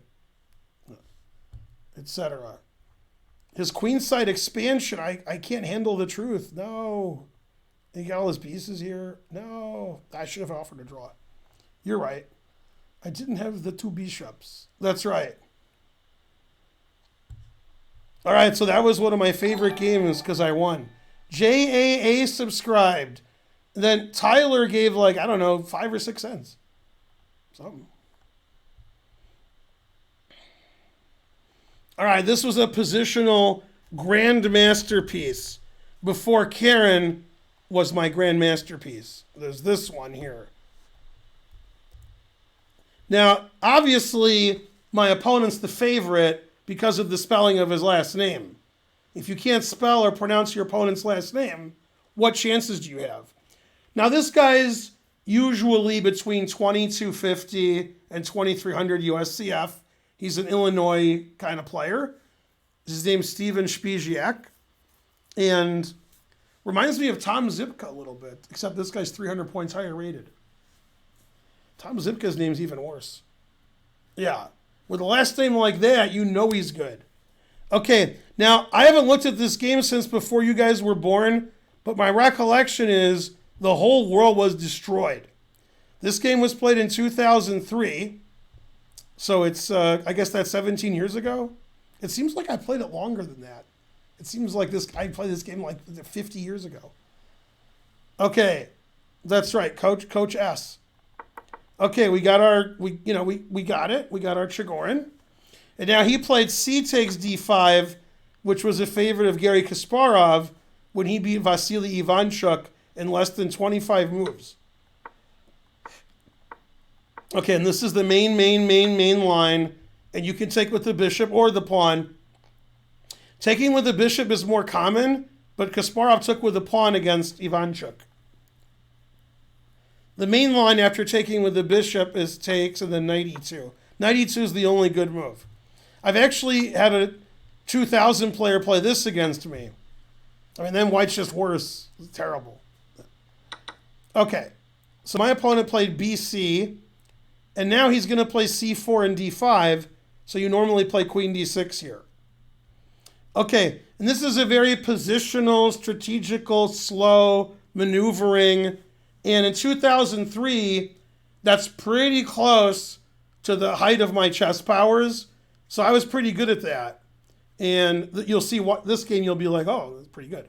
etc. His queenside expansion, I can't handle the truth. No. He got all his pieces here. No. I should have offered a draw. You're right. I didn't have the 2 bishops. That's right. All right, so that was one of my favorite games because I won. JAA subscribed. And then Tyler gave 5 or 6 cents. Something. All right, this was a positional grand masterpiece before Karen was my grand masterpiece. There's this one here. Now, obviously, my opponent's the favorite because of the spelling of his last name. If you can't spell or pronounce your opponent's last name, what chances do you have? Now, this guy's usually between 2250 and 2300 USCF. He's an Illinois kind of player. His name's Steven Spiziak. And reminds me of Tom Zipka a little bit, except this guy's 300 points higher rated. Tom Zipka's name's even worse. Yeah. With a last name like that, you know he's good. Okay, now I haven't looked at this game since before you guys were born, but my recollection is the whole world was destroyed. This game was played in 2003, so it's, I guess that's 17 years ago. It seems like I played it longer than that. It seems like I played this game like 50 years ago. Okay, that's right, Coach S. Okay, we got we got it. We got our Chigorin. And now he played C takes D5, which was a favorite of Garry Kasparov when he beat Vasily Ivanchuk in less than 25 moves. Okay, and this is the main line, and you can take with the bishop or the pawn. Taking with the bishop is more common, but Kasparov took with the pawn against Ivanchuk. The main line after taking with the bishop is takes and then knight e2. Knight e2 is the only good move. I've actually had a 2000 player play this against me. I mean, then white's just worse. It's terrible. Okay, so my opponent played bc, and now he's going to play c4 and d5, so you normally play queen d6 here. Okay, and this is a very positional, strategical, slow maneuvering, and in 2003, that's pretty close to the height of my chess powers, so I was pretty good at that. And you'll see this game, you'll be like, oh, that's pretty good.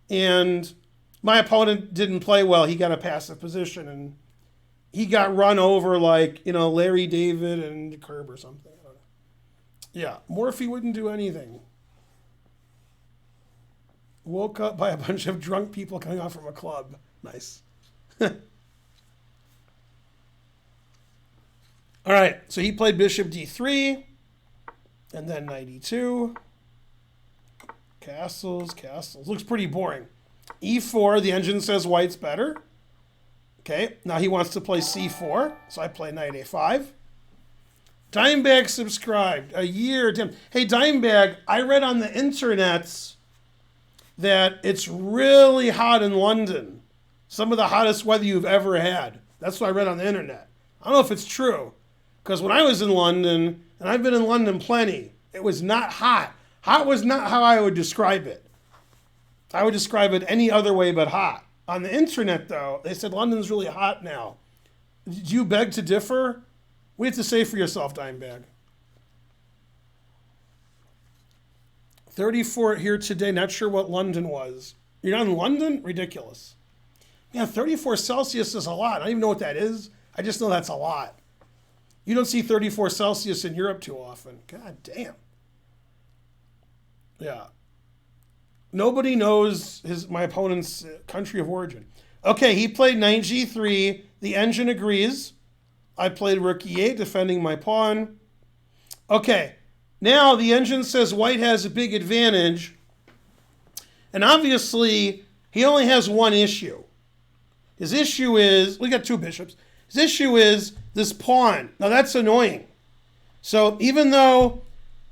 And my opponent didn't play well. He got a passive position, and he got run over like, Larry David and Curb or something. I don't know. Yeah, Morphy wouldn't do anything. Woke up by a bunch of drunk people coming out from a club. Nice. All right, so he played bishop d3, and then knight e2. Castles. Looks pretty boring. e4, the engine says white's better. Okay, now he wants to play c4, so I play knight a5. Dimebag subscribed. A year. Hey, Dimebag, I read on the internets that it's really hot in London. Some of the hottest weather you've ever had. That's what I read on the internet. I don't know if it's true, because when I was in London, and I've been in London plenty, it was not hot. Hot was not how I would describe it. I would describe it any other way but hot. On the internet, though, they said London's really hot now. Do you beg to differ? What do you have to say for yourself, Dimebag? 34 here today, not sure what London was. You're not in London? Ridiculous. Yeah, 34 Celsius is a lot. I don't even know what that is. I just know that's a lot. You don't see 34 Celsius in Europe too often. God damn. Yeah. Nobody knows my opponent's country of origin. Okay, he played knight g3. The engine agrees. I played rook e8, defending my pawn. Okay, now the engine says white has a big advantage. And obviously, he only has one issue. His issue is, we got two bishops. His issue is this pawn. Now that's annoying. So even though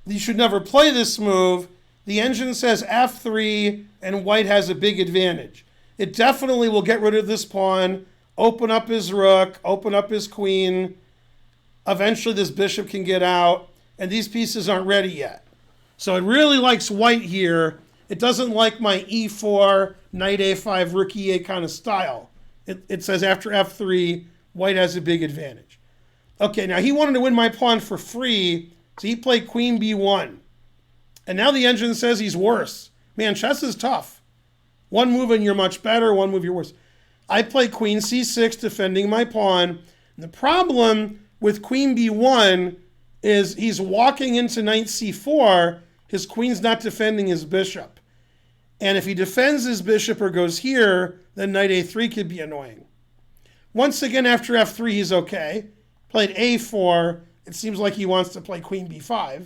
you should never play this move, the engine says f3 and white has a big advantage. It definitely will get rid of this pawn, open up his rook, open up his queen. Eventually this bishop can get out, and these pieces aren't ready yet. So it really likes white here. It doesn't like my e4, knight a5, rook e8 kind of style. It says after f3, white has a big advantage. Okay, now he wanted to win my pawn for free, so he played queen b1. And now the engine says he's worse. Man, chess is tough. One move and you're much better, one move you're worse. I play queen c6, defending my pawn. And the problem with queen b1 is he's walking into knight c4. His queen's not defending his bishop. And if he defends his bishop or goes here, then knight a3 could be annoying. Once again, after f3, he's okay. Played a4. It seems like he wants to play queen b5.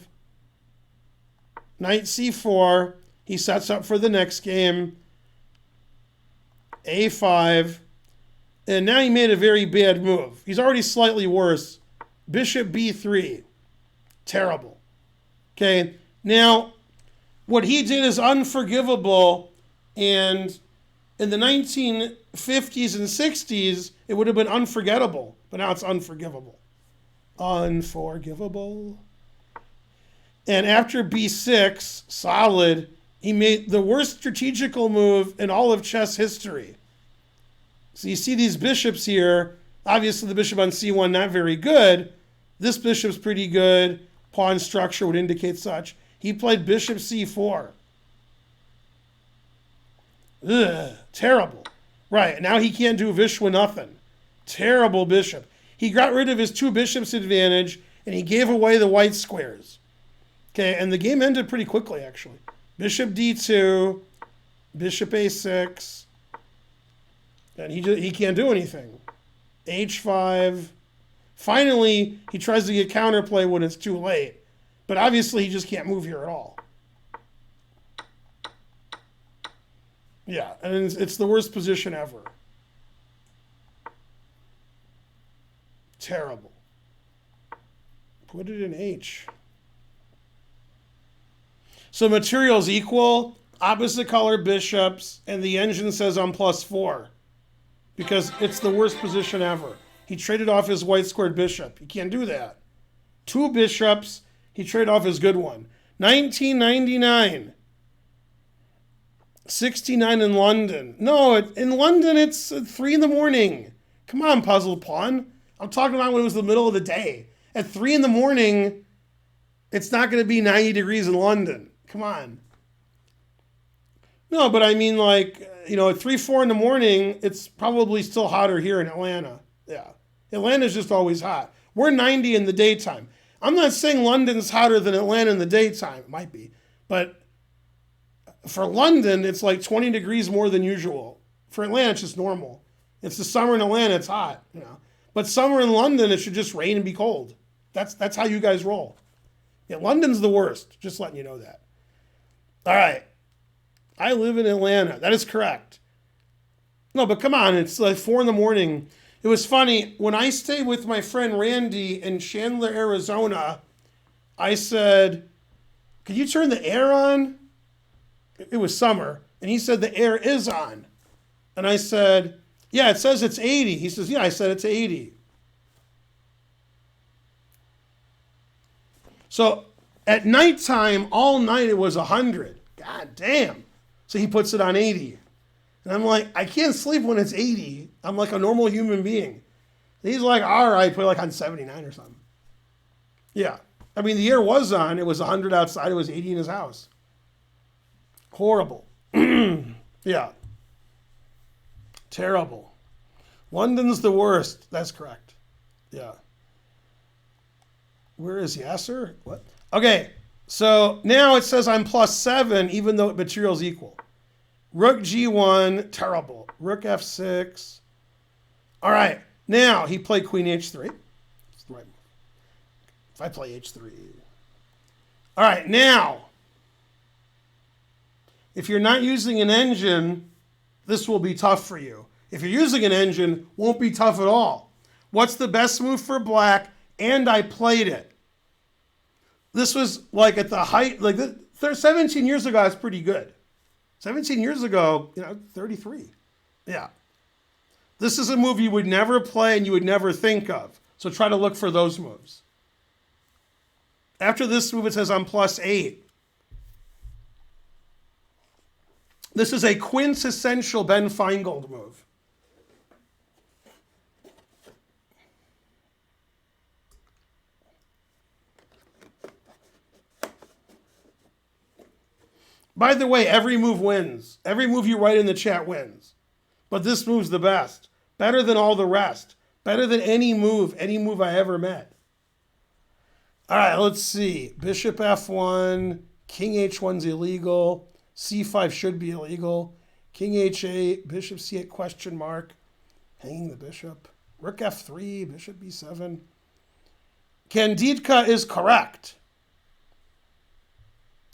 Knight c4. He sets up for the next game. a5. And now he made a very bad move. He's already slightly worse. Bishop b3. Terrible. Okay, now what he did is unforgivable, and in the 1950s and 60s, it would have been unforgettable, but now it's unforgivable. Unforgivable. And after b6, solid, he made the worst strategical move in all of chess history. So you see these bishops here. Obviously, the bishop on c1, not very good. This bishop's pretty good. Pawn structure would indicate such. He played bishop c4. Ugh, terrible. Right, now he can't do Vishwa nothing. Terrible bishop. He got rid of his two bishops advantage, and he gave away the white squares. Okay, and the game ended pretty quickly, actually. Bishop d2, bishop a6, and he can't do anything. h5. Finally, he tries to get counterplay when it's too late. But obviously, he just can't move here at all. Yeah, and it's the worst position ever. Terrible. Put it in H. So material's equal, opposite color bishops, and the engine says I'm +4. Because it's the worst position ever. He traded off his white squared bishop. You can't do that. Two bishops, he traded off his good one. 1999. 69 in London. No, in London it's 3 in the morning. Come on, puzzle pawn. I'm talking about when it was the middle of the day. At 3 in the morning, it's not going to be 90 degrees in London. Come on. No, but I mean like, at 3, 4 in the morning, it's probably still hotter here in Atlanta. Yeah. Atlanta's just always hot. We're 90 in the daytime. I'm not saying London's hotter than Atlanta in the daytime. It might be. But for London, it's like 20 degrees more than usual. For Atlanta, it's just normal. It's the summer in Atlanta, it's hot. But summer in London, it should just rain and be cold. That's how you guys roll. Yeah, London's the worst. Just letting you know that. All right. I live in Atlanta. That is correct. No, but come on. It's like 4 in the morning. It was funny. When I stayed with my friend Randy in Chandler, Arizona, I said, could you turn the air on? It was summer. And he said, the air is on. And I said, yeah, it says it's 80. He says, yeah, I said it's 80. So at nighttime, all night it was 100. God damn. So he puts it on 80. And I'm like, I can't sleep when it's 80. I'm like a normal human being. And he's like, all right, put it like on 79 or something. Yeah. I mean, the air was on. It was 100 outside. It was 80 in his house. Horrible. Yeah. Terrible. London's the worst. That's correct. Yeah. Where is Yasser? What? Okay. So now it says I'm +7, even though material's equal. Rook G1, terrible. Rook F6. All right. Now he played Queen H3. That's the right move. If I play H3. All right. Now, if you're not using an engine, this will be tough for you. If you're using an engine, won't be tough at all. What's the best move for black? And I played it. This was like at the height, 17 years ago, it's pretty good. 17 years ago, 33. Yeah. This is a move you would never play and you would never think of. So try to look for those moves. After this move, it says I'm +8. This is a quintessential Ben Finegold move. By the way, every move wins. Every move you write in the chat wins. But this move's the best. Better than all the rest. Better than any move I ever met. All right, let's see. Bishop F1, King H1's illegal. C5 should be illegal. King H8, Bishop C8 question mark. Hanging the bishop. Rook F3, Bishop B7. Candidka is correct.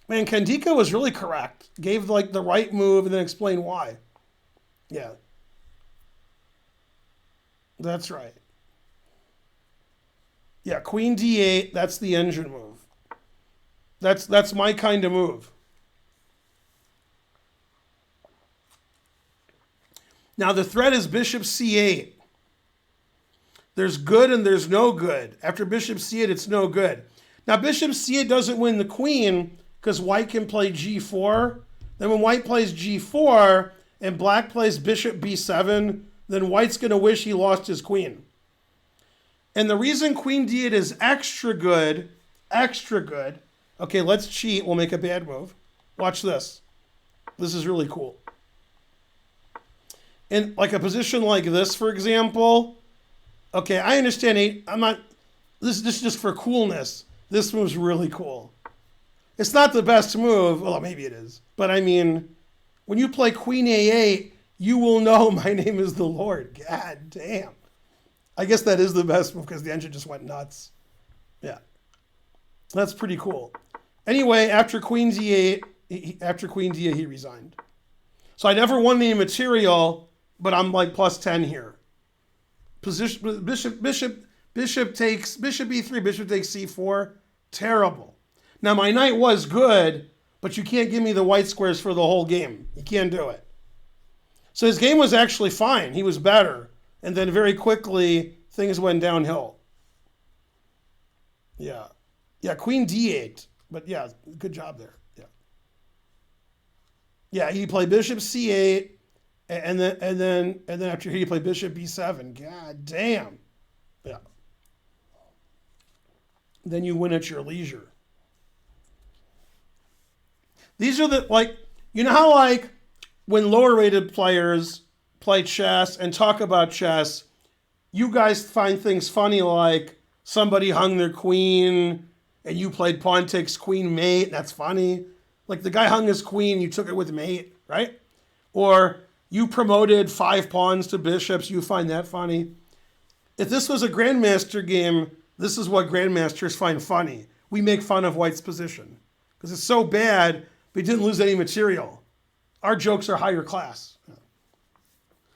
Man, Candidka was really correct. Gave the right move and then explained why. Yeah. That's right. Yeah, Queen D8, that's the engine move. That's my kind of move. Now the threat is Bishop C8. There's good and there's no good. After Bishop C8, it's no good. Now bishop c8 doesn't win the queen because white can play g4. Then when white plays g4 and black plays bishop b7, then white's going to wish he lost his queen. And the reason queen d8 is extra good, okay, let's cheat. We'll make a bad move. Watch this. This is really cool. In like a position like this, for example, okay, I understand this is just for coolness. This move's really cool. It's not the best move. Well, maybe it is. But I mean, when you play queen a8, you will know my name is the Lord. God damn. I guess that is the best move because the engine just went nuts. Yeah. That's pretty cool. Anyway, after queen d8, he resigned. So I never won any material, but I'm like plus 10 here. Position bishop takes bishop e3, bishop takes c4. Terrible. Now my knight was good, but you can't give me the white squares for the whole game. You can't do it. So his game was actually fine. He was better. And then very quickly, things went downhill. Yeah. Yeah, queen d8. But yeah, good job there. Yeah. Yeah, he played bishop c8, and then after he played bishop b7. God damn. Yeah. Then you win at your leisure. These are the, like, you know how like when lower rated players play chess and talk about chess, you guys find things funny like somebody hung their queen and you played pawn takes queen mate, and that's funny. Like the guy hung his queen, you took it with mate, right? Or you promoted 5 pawns to bishops, you find that funny. If this was a grandmaster game, this is what grandmasters find funny. We make fun of white's position because it's so bad, we didn't lose any material. Our jokes are higher class.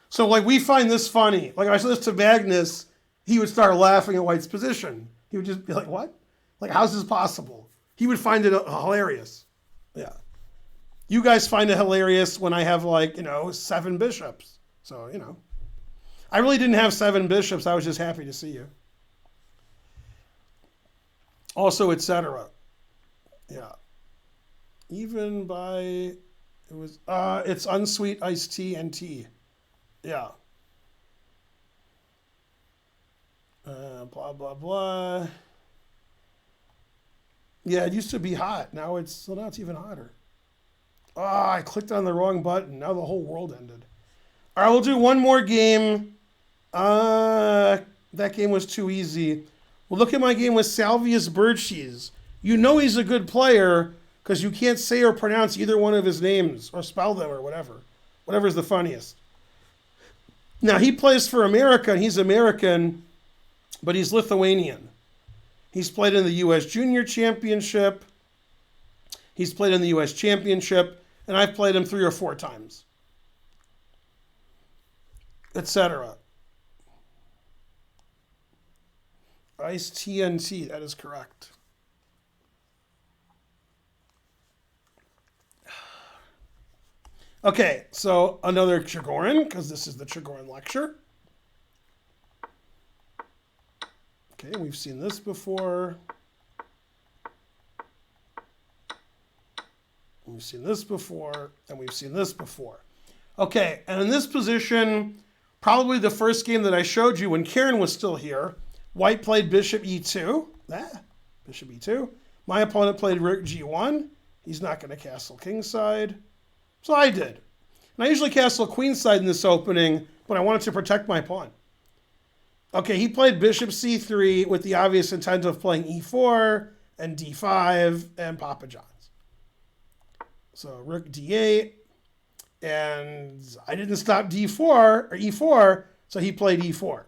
So like we find this funny. Like I said this to Magnus, he would start laughing at white's position. He would just be like, what? Like, how's this possible? He would find it hilarious. Yeah. You guys find it hilarious when I have like, 7 bishops. So, I really didn't have 7 bishops. I was just happy to see you. Also, etc. Yeah. Even by, it's unsweet iced tea and tea. Yeah. Blah, blah, blah. Yeah, it used to be hot. Now it's even hotter. I clicked on the wrong button. Now the whole world ended. All right, we'll do one more game. That game was too easy. We'll look at my game with Salvius Birdcheese. You know he's a good player because you can't say or pronounce either one of his names or spell them or whatever. Whatever's the funniest. Now, he plays for America, and he's American, but he's Lithuanian. He's played in the U.S. Junior Championship. He's played in the U.S. Championship, and I've played him 3 or 4 times, etc. Ice TNT, that is correct. Okay, so another Chigorin, because this is the Chigorin lecture. Okay, we've seen this before. We've seen this before, and we've seen this before. Okay, and in this position, probably the first game that I showed you when Karen was still here, white played bishop e2. Bishop e2. My opponent played rook g1. He's not going to castle kingside. So I did. And I usually castle queenside in this opening, but I wanted to protect my pawn. Okay, he played bishop c3 with the obvious intent of playing e4 and d5 and Papa John's. So rook d8, and I didn't stop d4 or e4, so he played e4.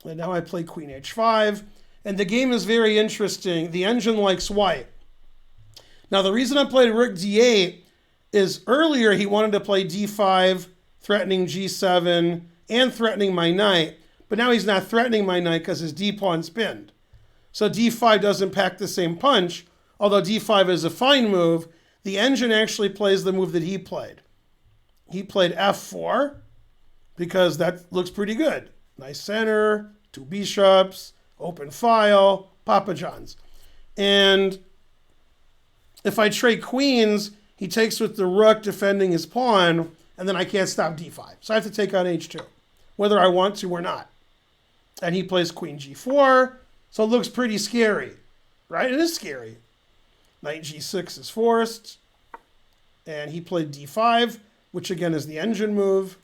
And now I play queen h5, and the game is very interesting. The engine likes white. Now the reason I played rook d8 is earlier he wanted to play d5, threatening g7, and threatening my knight, but now he's not threatening my knight because his d-pawn's pinned. So d5 doesn't pack the same punch, although d5 is a fine move. The engine actually plays the move that he played. He played f4 because that looks pretty good. Nice center, 2 bishops, open file, Papa John's. And if I trade queens, he takes with the rook defending his pawn, and then I can't stop d5. So I have to take on h2, whether I want to or not. And he plays queen g4, so it looks pretty scary, right? It is scary. Knight g6 is forced, and he played d5, which again is the engine move.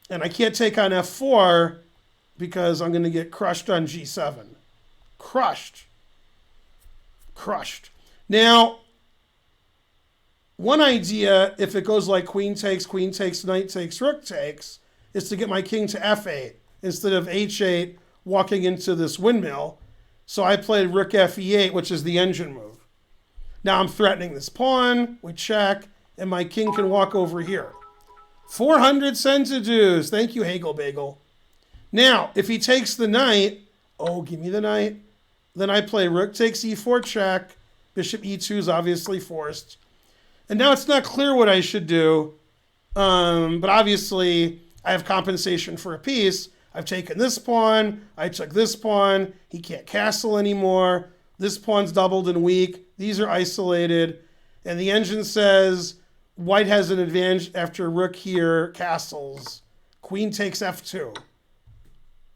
And I can't take on f4 because I'm going to get crushed on g7. Crushed. Now, one idea, if it goes like queen takes, knight takes, rook takes, is to get my king to f8 instead of h8 walking into this windmill. So I played rook fe8, which is the engine move. Now I'm threatening this pawn, we check, and my king can walk over here. 400 centidues. Thank you, Hagel Bagel. Now, if he takes the knight, oh, give me the knight. Then I play rook takes e4 check. Bishop e2 is obviously forced. And now it's not clear what I should do. But obviously, I have compensation for a piece. I've taken this pawn. I took this pawn. He can't castle anymore. This pawn's doubled and weak. These are isolated. And the engine says white has an advantage after rook here castles. Queen takes f2.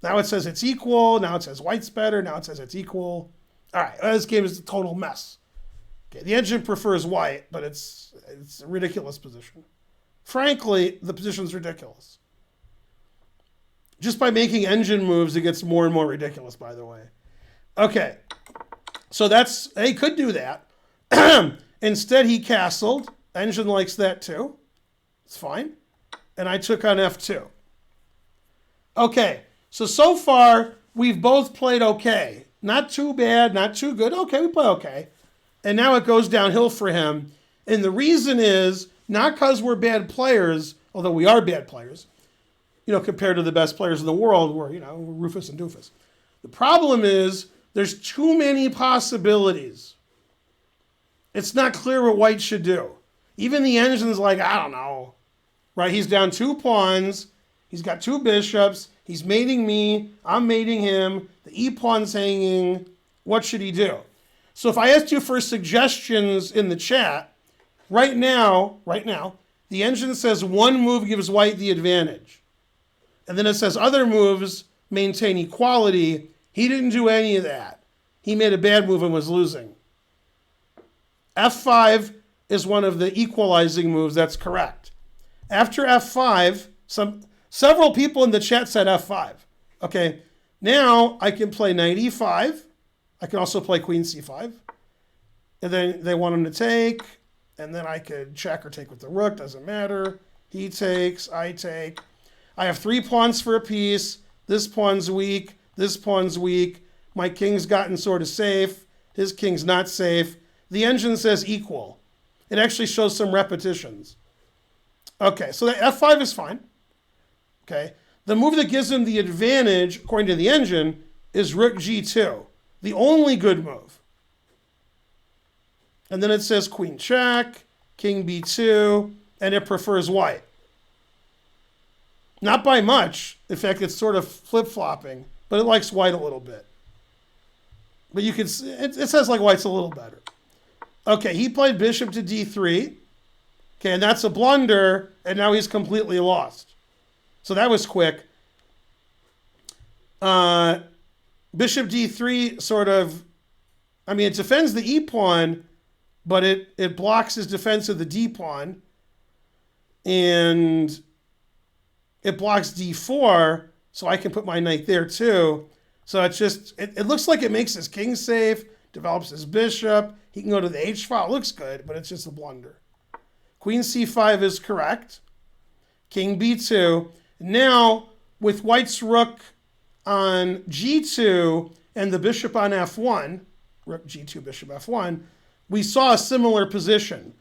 Now it says it's equal. Now it says white's better. Now it says it's equal. All right, this game is a total mess. Okay, the engine prefers white, but it's a ridiculous position. Frankly, the position's ridiculous. Just by making engine moves, it gets more and more ridiculous, by the way. Okay, so he could do that. Instead, he castled. Engine likes that too. It's fine. And I took on f2. Okay, so far, we've both played okay. Not too bad, not too good. Okay, we play okay. And now it goes downhill for him. And the reason is not because we're bad players, although we are bad players, compared to the best players in the world, we're Rufus and Doofus. The problem is there's too many possibilities. It's not clear what white should do. Even the engine's like, I don't know, right? He's down 2 pawns. He's got 2 bishops. He's mating me. I'm mating him. The e-pawn's hanging. What should he do? So if I asked you for suggestions in the chat, right now, the engine says one move gives white the advantage. And then it says other moves maintain equality. He didn't do any of that. He made a bad move and was losing. f5 is one of the equalizing moves. That's correct. After f5, several people in the chat said f5. Okay, now I can play knight e5. I can also play queen c5. And then they want him to take. And then I could check or take with the rook. Doesn't matter. He takes. I take. I have 3 pawns for a piece. This pawn's weak. This pawn's weak. My king's gotten sort of safe. His king's not safe. The engine says equal. It actually shows some repetitions. Okay, so the f5 is fine. Okay, the move that gives him the advantage, according to the engine, is rook g2. The only good move. And then it says queen check, king b2, and it prefers white. Not by much. In fact, it's sort of flip-flopping, but it likes white a little bit. But you can see, it says like white's a little better. Okay, he played bishop to d3. Okay, and that's a blunder, and now he's completely lost. So that was quick. Bishop d3 sort of, it defends the e-pawn, but it blocks his defense of the d-pawn. And it blocks d4, so I can put my knight there too. So it's just, it looks like it makes his king safe, develops his bishop. He can go to the h file. It looks good, but it's just a blunder. Queen c5 is correct. King b2. Now, with white's rook on g2 and the bishop on f1, rook g2, bishop f1, we saw a similar position.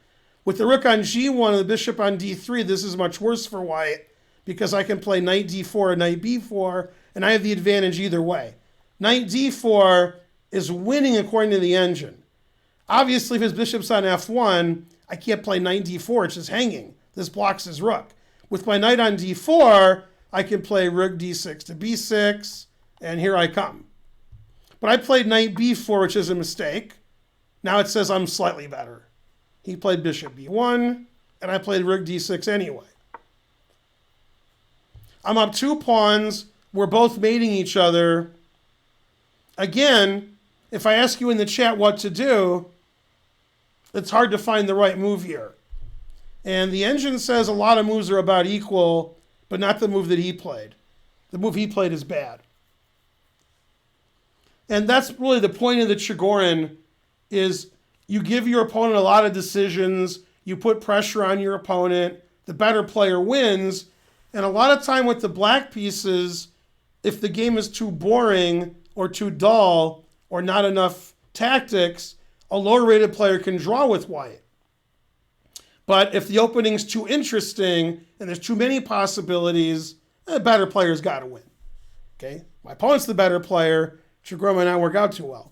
With the rook on g1 and the bishop on d3, this is much worse for white because I can play knight d4 or knight b4, and I have the advantage either way. Knight d4 is winning according to the engine. Obviously, if his bishop's on f1, I can't play knight d4, it's just hanging. This blocks his rook. With my knight on d4, I can play rook d6 to b6, and here I come. But I played knight b4, which is a mistake. Now it says I'm slightly better. He played bishop b1, and I played rook d6 anyway. I'm up 2 pawns. We're both mating each other. Again, if I ask you in the chat what to do, it's hard to find the right move here. And the engine says a lot of moves are about equal, but not the move that he played. The move he played is bad. And that's really the point of the Chigorin, is you give your opponent a lot of decisions, you put pressure on your opponent, the better player wins, and a lot of time with the black pieces, if the game is too boring or too dull or not enough tactics, a lower rated player can draw with white. But if the opening's too interesting and there's too many possibilities, the better player's got to win. Okay, my opponent's the better player. Chigorin might not work out too well.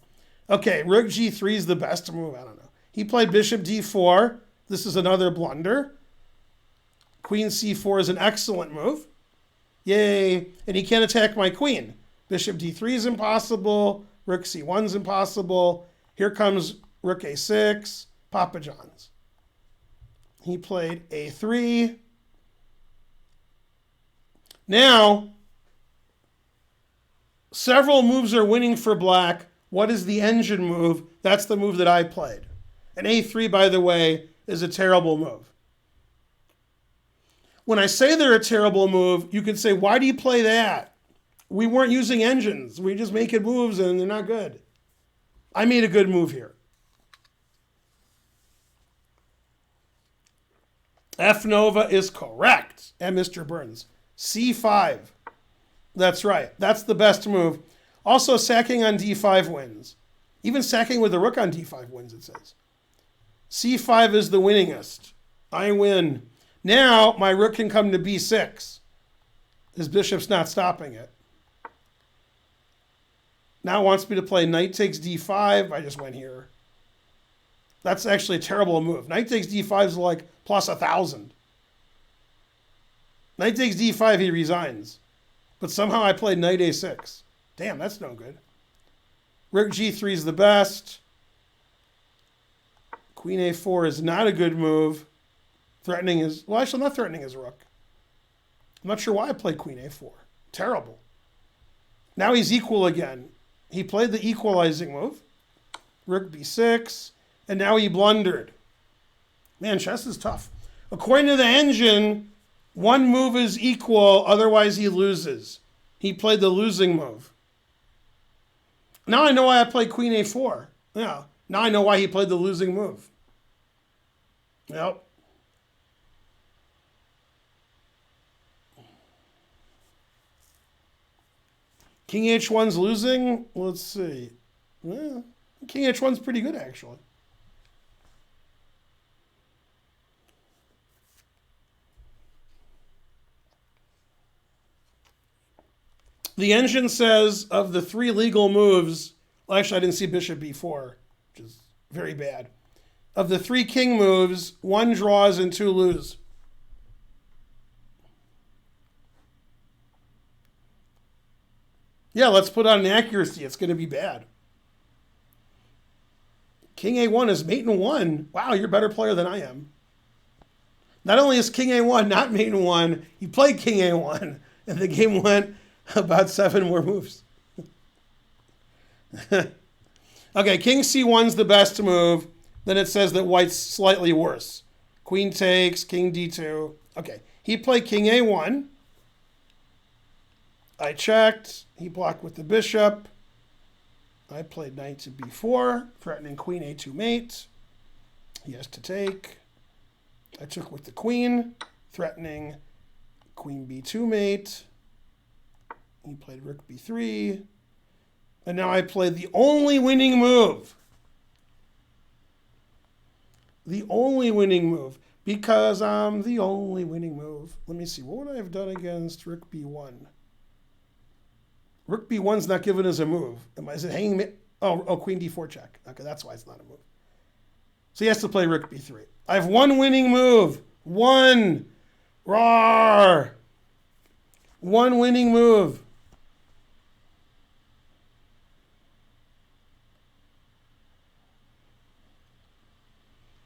Okay, rook g3 is the best move. I don't know. He played bishop d4. This is another blunder. Queen c4 is an excellent move. Yay. And he can't attack my queen. Bishop d3 is impossible. Rook c1 is impossible. Here comes rook a6. Papa John's. He played a3. Now, several moves are winning for black. What is the engine move? That's the move that I played. And a3, by the way, is a terrible move. When I say they're a terrible move, you could say, why do you play that? We weren't using engines. We just making moves and they're not good. I made a good move here. F Nova is correct. And Mr. Burns. C5. That's right. That's the best move. Also, sacking on d5 wins. Even sacking with a rook on d5 wins, it says. c5 is the winningest. I win. Now, my rook can come to b6. His bishop's not stopping it. Now it wants me to play knight takes d5. I just went here. That's actually a terrible move. Knight takes d5 is like plus 1,000. Knight takes d5, he resigns. But somehow I played knight a6. Damn, that's no good. Rook g3 is the best. Queen a4 is not a good move. Threatening is, well, actually, I'm not threatening his rook. I'm not sure why I played queen a4. Terrible. Now he's equal again. He played the equalizing move. Rook b6. And now he blundered. Man, chess is tough. According to the engine, one move is equal, otherwise he loses. He played the losing move. Now I know why I played queen a4. Yeah. Now I know why he played the losing move. Yep. King h1's losing? Let's see. Yeah. King h1's pretty good, actually. The engine says of the 3 legal moves, well, actually I didn't see bishop b4, which is very bad. Of the 3 king moves, 1 draws and 2 lose. Yeah, let's put on an accuracy. It's going to be bad. King a1 is mate in 1. Wow, you're a better player than I am. Not only is king a1 not mate in 1, he played king a1, and the game went about 7 more moves. Okay, king c1's the best move. Then it says that white's slightly worse. Queen takes, king d2. Okay, he played king a1. I checked. He blocked with the bishop. I played knight to b4, threatening queen a2 mate. He has to take. I took with the queen, threatening queen b2 mate. He played rook b3. And now I played the only winning move. The only winning move. Because I'm the only winning move. Let me see. What would I have done against rook b1? Rook b1's not given as a move. Is it hanging? Oh, queen d4 check. Okay, that's why it's not a move. So he has to play rook b3. I have one winning move. One. Roar. One winning move.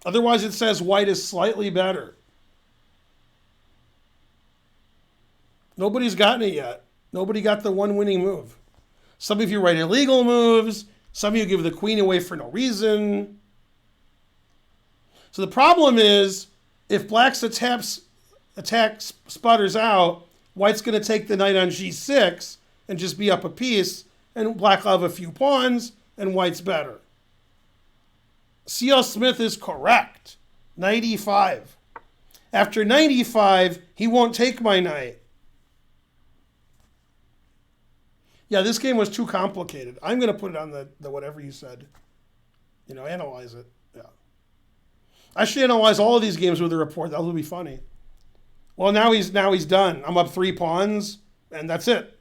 Otherwise, it says white is slightly better. Nobody's gotten it yet. Nobody got the one winning move. Some of you write illegal moves. Some of you give the queen away for no reason. So the problem is, if black's attack sputters out, white's going to take the knight on g6 and just be up a piece, and black will have a few pawns, and white's better. C.L. Smith is correct. Knight e5. After knight e5, he won't take my knight. Yeah, this game was too complicated. I'm going to put it on the whatever you said. Analyze it. Yeah. I should analyze all of these games with a report. That would be funny. Well, now he's done. I'm up 3 pawns, and that's it.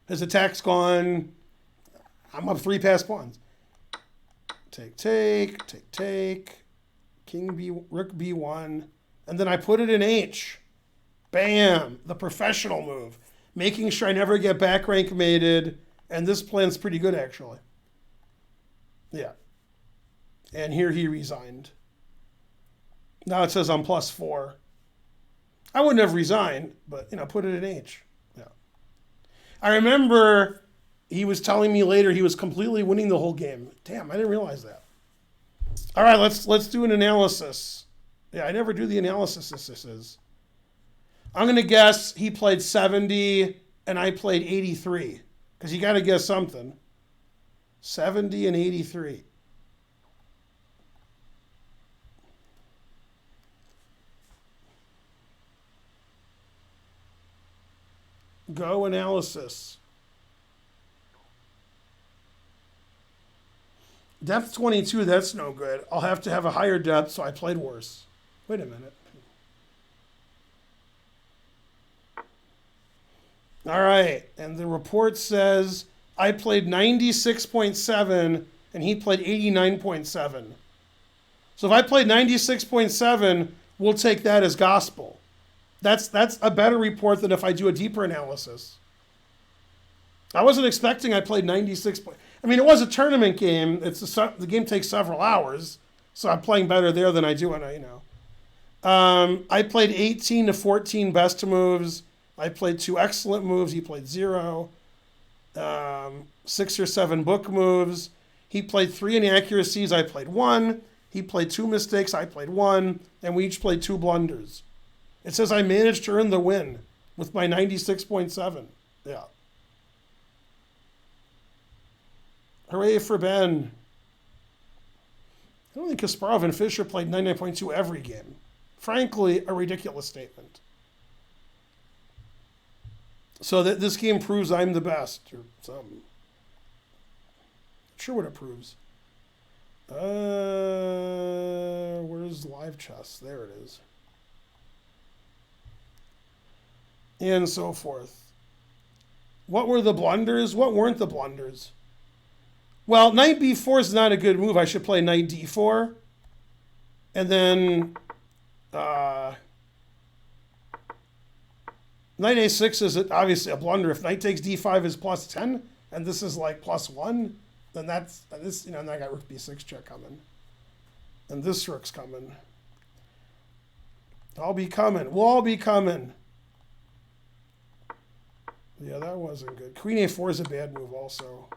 His attack's gone. I'm up 3 passed pawns. Take. King B, rook B1, and then I put it in H. Bam! The professional move. Making sure I never get back rank mated, and this plan's pretty good, actually. Yeah. And here he resigned. Now it says I'm +4. I wouldn't have resigned, but, put it in H. Yeah. I remember he was telling me later he was completely winning the whole game. Damn, I didn't realize that. All right, let's do an analysis. Yeah, I never do the analysis this is. I'm going to guess he played 70 and I played 83. Because you got to guess something. 70 and 83. Go analysis. Depth 22, that's no good. I'll have to have a higher depth, so I played worse. Wait a minute. All right, and the report says I played 96.7 and he played 89.7. So if I played 96.7, we'll take that as gospel. That's a better report than if I do a deeper analysis. I wasn't expecting I played 96. It was a tournament game. The game takes several hours, so I'm playing better there than I do when I played 18 to 14 best moves. I played 2 excellent moves. He played 0. 6 or 7 book moves. He played 3 inaccuracies. I played 1. He played 2 mistakes. I played 1. And we each played 2 blunders. It says I managed to earn the win with my 96.7. Yeah. Hooray for Ben. I don't think Kasparov and Fischer played 99.2 every game. Frankly, a ridiculous statement. So that this game proves I'm the best, or something. Not sure what it proves. Where's live chess? There it is. And so forth. What were the blunders? What weren't the blunders? Well, knight b4 is not a good move. I should play knight d4. And then knight a6 is obviously a blunder. If knight takes d5 is +10, and this is like +1, then that's this. And I got rook b6 check coming, and this rook's coming. I'll be coming. We'll all be coming. Yeah, that wasn't good. Queen a4 is a bad move also.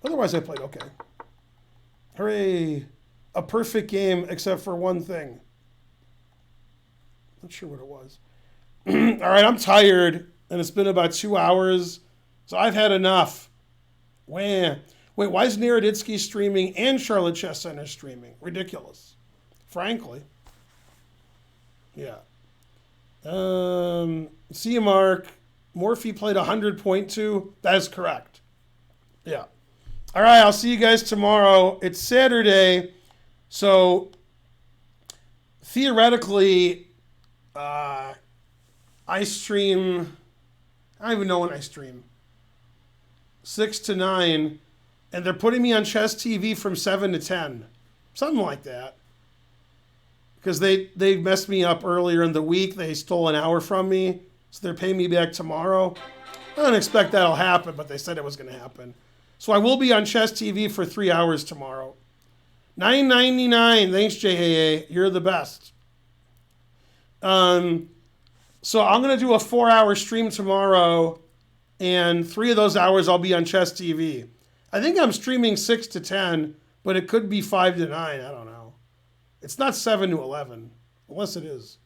Otherwise, I played okay. Hooray! A perfect game except for one thing. Not sure what it was. All right, I'm tired, and it's been about 2 hours, so I've had enough. Wait, why is Naroditsky streaming and Charlotte Chess Center streaming? Ridiculous. Frankly. Yeah. See Mark. Morphe played 100.2. That is correct. Yeah. All right, I'll see you guys tomorrow. It's Saturday, so theoretically, I stream, I don't even know when I stream, 6 to 9, and they're putting me on Chess TV from 7 to 10, something like that, because they messed me up earlier in the week. They stole an hour from me, so they're paying me back tomorrow. I don't expect that'll happen, but they said it was going to happen. So I will be on Chess TV for 3 hours tomorrow. $9.99. Thanks, JAA. You're the best. So I'm going to do a 4-hour stream tomorrow, and 3 of those hours I'll be on Chess TV. I think I'm streaming 6 to 10, but it could be 5 to 9. I don't know. It's not 7 to 11, unless it is.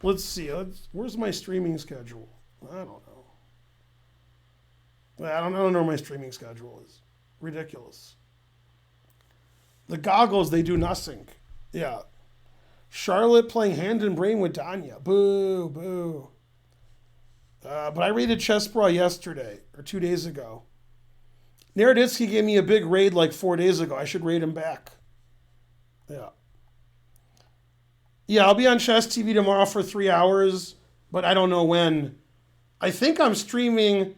Let's see. Where's my streaming schedule? I don't know. I don't know where my streaming schedule is. Ridiculous. The goggles, they do nothing. Yeah. Charlotte playing hand and brain with Danya. Boo, boo. But I raided Chessbra yesterday, or 2 days ago. Naroditsky gave me a big raid like 4 days ago. I should raid him back. Yeah. Yeah, I'll be on Chess TV tomorrow for 3 hours, but I don't know when. I think I'm streaming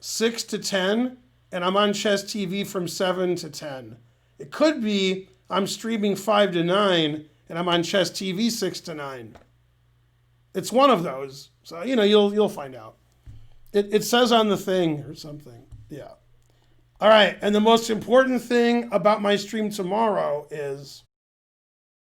6 to 10, and I'm on Chess TV from 7 to 10. It could be I'm streaming 5 to 9, and I'm on Chess TV 6 to 9. It's one of those. So, you'll find out. It says on the thing or something. Yeah. All right, and the most important thing about my stream tomorrow is